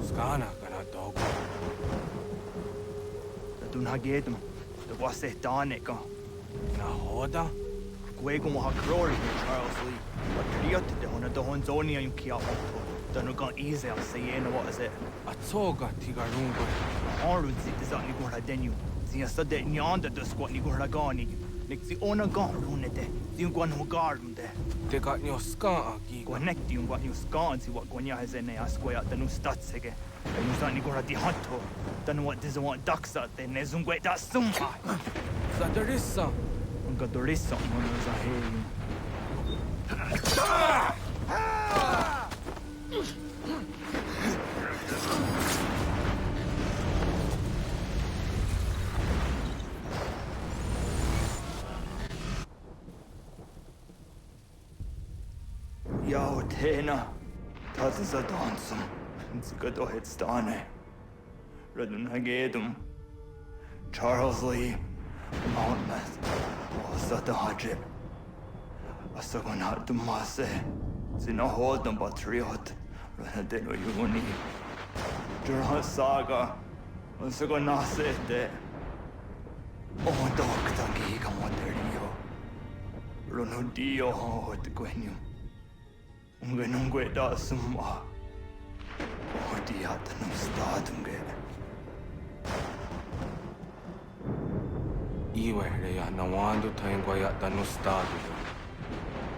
Skana kana dogo. Radun hagedum. The wase daneka. Nahoda? Gwego mo hakrori Charles Lee. But Riot de hona do honzoni ayun kia hoto. Danu gan easy al sayena what is it? Atsoga tigarungwe. Arun zit is ni gora denu. Zia sade nyanda do squat ni gora gani. Nik zi ona gan runete. Zin gwan ho garum de. Te got nyo ska agi. Gwanek di un gwan nyo ska si what gwanya hezene asquaya danu statsege. Danu sa ni gora di hanto. Danu what diz want daksa de nezungwe da summa. Sadarissa. Unga dorissa mono za heyu. Yao tena, das ist a dansum, zika het stane. Redun hagedum, Charles Lee, Mountmouth, Wasata Hajib. Asagon hatum mase, zina hodum batriot, Renadeno yuni. Durha saga, On se go nasete. O dokta giga moderio. Rono dio ho te quenu. Ungenungue da summa. O diata non statunge. Iwe ya nawando taingwa ya dano stadu.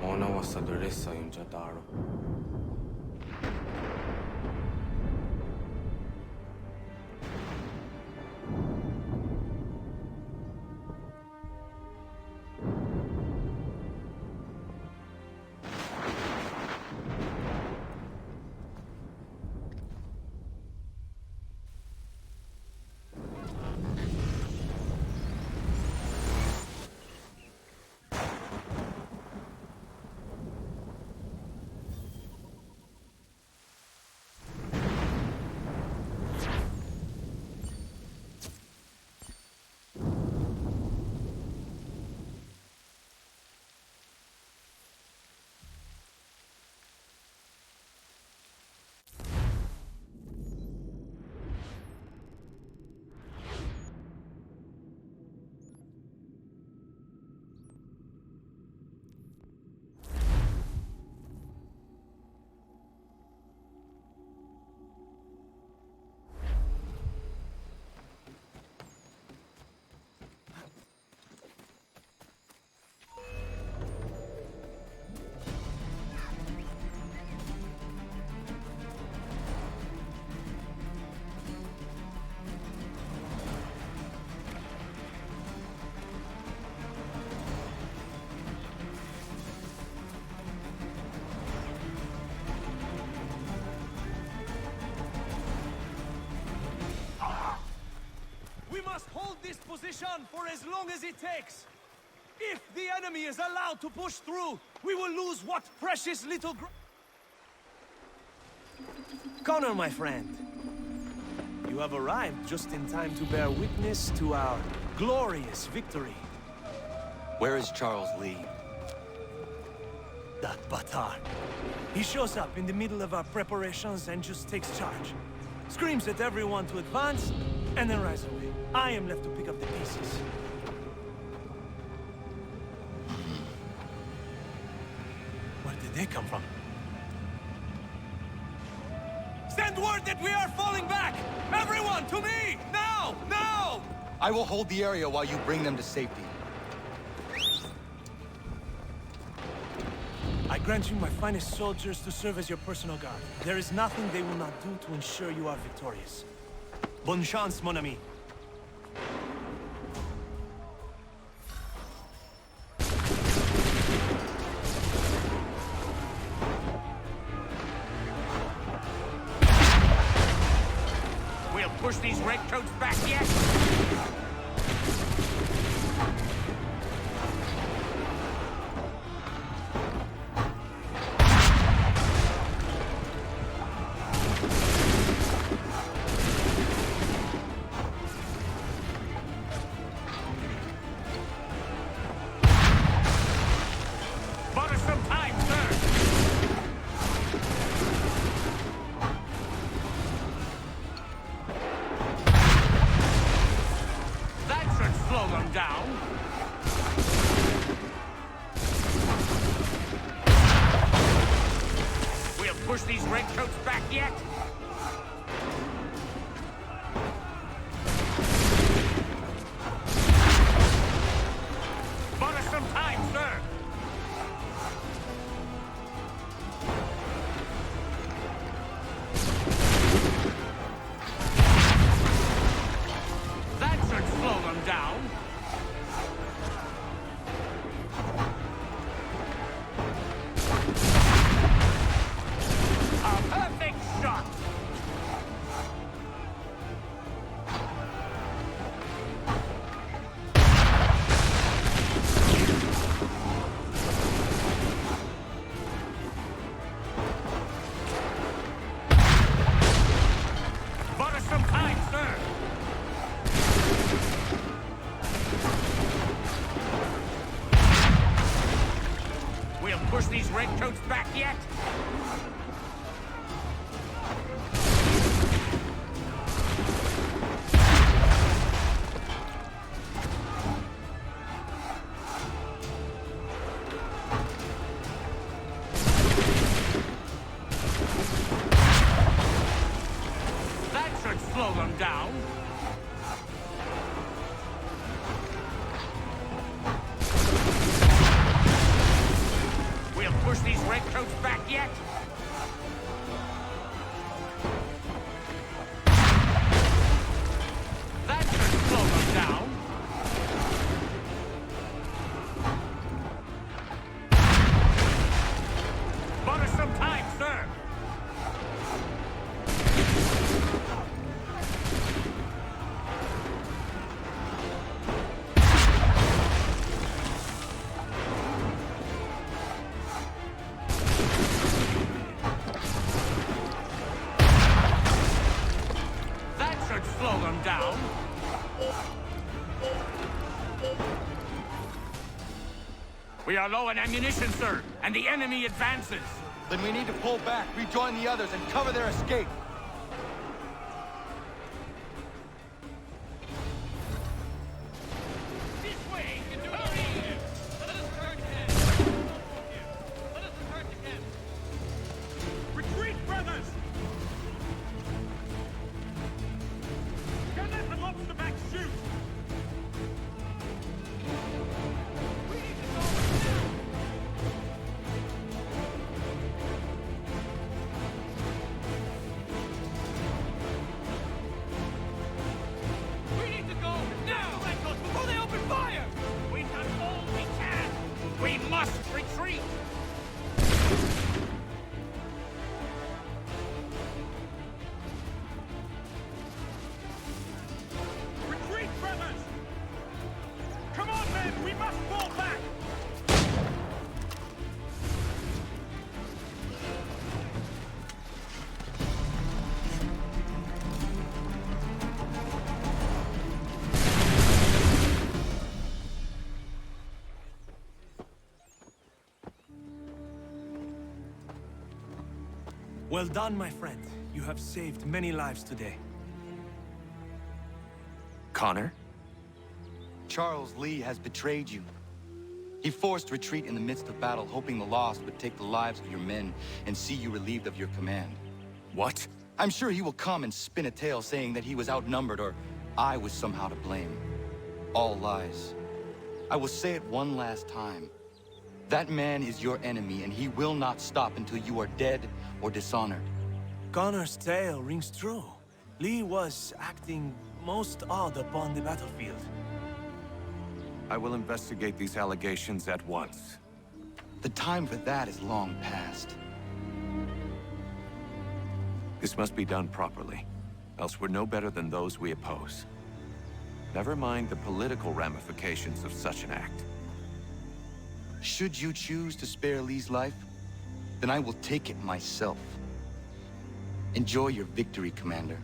Ona wasaduresa yunjataro. We must hold this position for as long as it takes. If the enemy is allowed to push through, we will lose what precious little Connor, my friend. You have arrived just in time to bear witness to our glorious victory. Where is Charles Lee? That Batard. He shows up in the middle of our preparations and just takes charge. Screams at everyone to advance, and then rides away. I am left to pick up the pieces. Where did they come from? Send word that we are falling back! Everyone, to me! Now! Now! I will hold the area while you bring them to safety. I grant you my finest soldiers to serve as your personal guard. There is nothing they will not do to ensure you are victorious. Bonne chance, mon ami. We'll push these redcoats back yet? Push these redcoats back yet? Bought us some time, sir. That should slow them down. Push these redcoats back yet? We are low on ammunition, sir, and the enemy advances. Then we need to pull back, rejoin the others, and cover their escape. This way! Hurry! Let us return again! Let us return again! Retreat, brothers! Don't let the lobster back shoot! We need to go now! Records before they open fire! We've done all we can! We must retreat! Retreat, brothers! Come on, men! We must fall back! Well done, my friend. You have saved many lives today. Connor? Charles Lee has betrayed you. He forced retreat in the midst of battle, hoping the loss would take the lives of your men and see you relieved of your command. What? I'm sure he will come and spin a tale saying that he was outnumbered or I was somehow to blame. All lies. I will say it one last time. That man is your enemy, and he will not stop until you are dead or dishonored. Connor's tale rings true. Lee was acting most odd upon the battlefield. I will investigate these allegations at once. The time for that is long past. This must be done properly, else we're no better than those we oppose. Never mind the political ramifications of such an act. Should you choose to spare Lee's life, then I will take it myself. Enjoy your victory, Commander.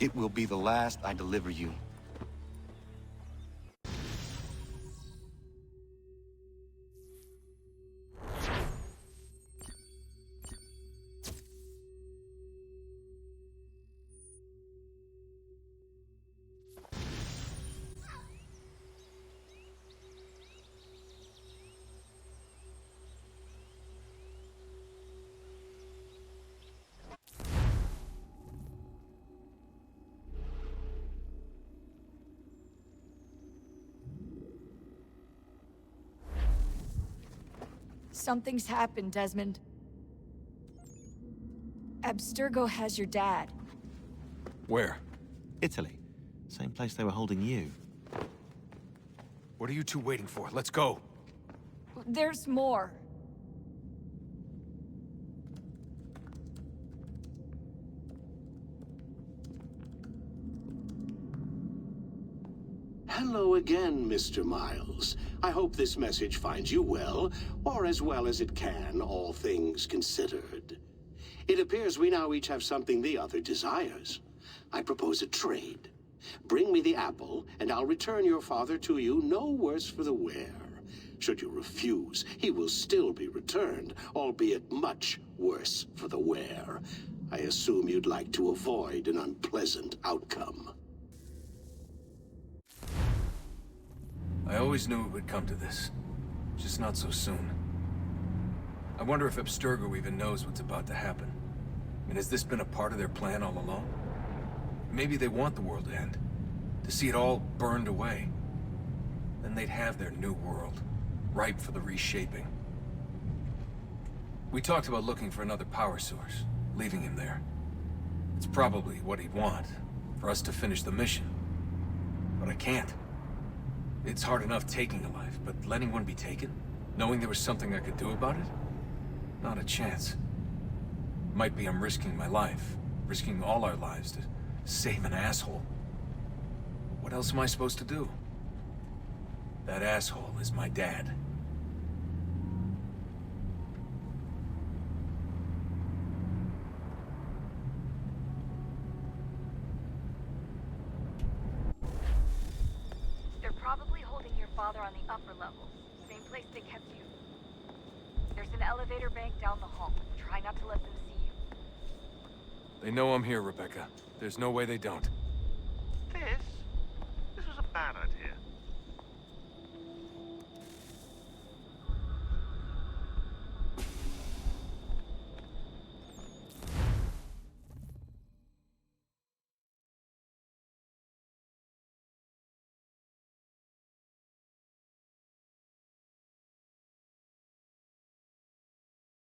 It will be the last I deliver you. Something's happened, Desmond. Abstergo has your dad. Where? Italy. Same place they were holding you. What are you two waiting for? Let's go. There's more. Hello again, Mr. Miles. I hope this message finds you well, or as well as it can, all things considered. It appears we now each have something the other desires. I propose a trade. Bring me the apple, and I'll return your father to you no worse for the wear. Should you refuse, he will still be returned, albeit much worse for the wear. I assume you'd like to avoid an unpleasant outcome. I always knew it would come to this. Just not so soon. I wonder if Abstergo even knows what's about to happen. I mean, has this been a part of their plan all along? Maybe they want the world to end. To see it all burned away. Then they'd have their new world, ripe for the reshaping. We talked about looking for another power source, leaving him there. It's probably what he'd want, for us to finish the mission. But I can't. It's hard enough taking a life, but letting one be taken? Knowing there was something I could do about it? Not a chance. Might be I'm risking my life, risking all our lives to save an asshole. What else am I supposed to do? That asshole is my dad. They're probably holding your father on the upper levels. Same place they kept you. There's an elevator bank down the hall. Try not to let them see you. They know I'm here, Rebecca. There's no way they don't.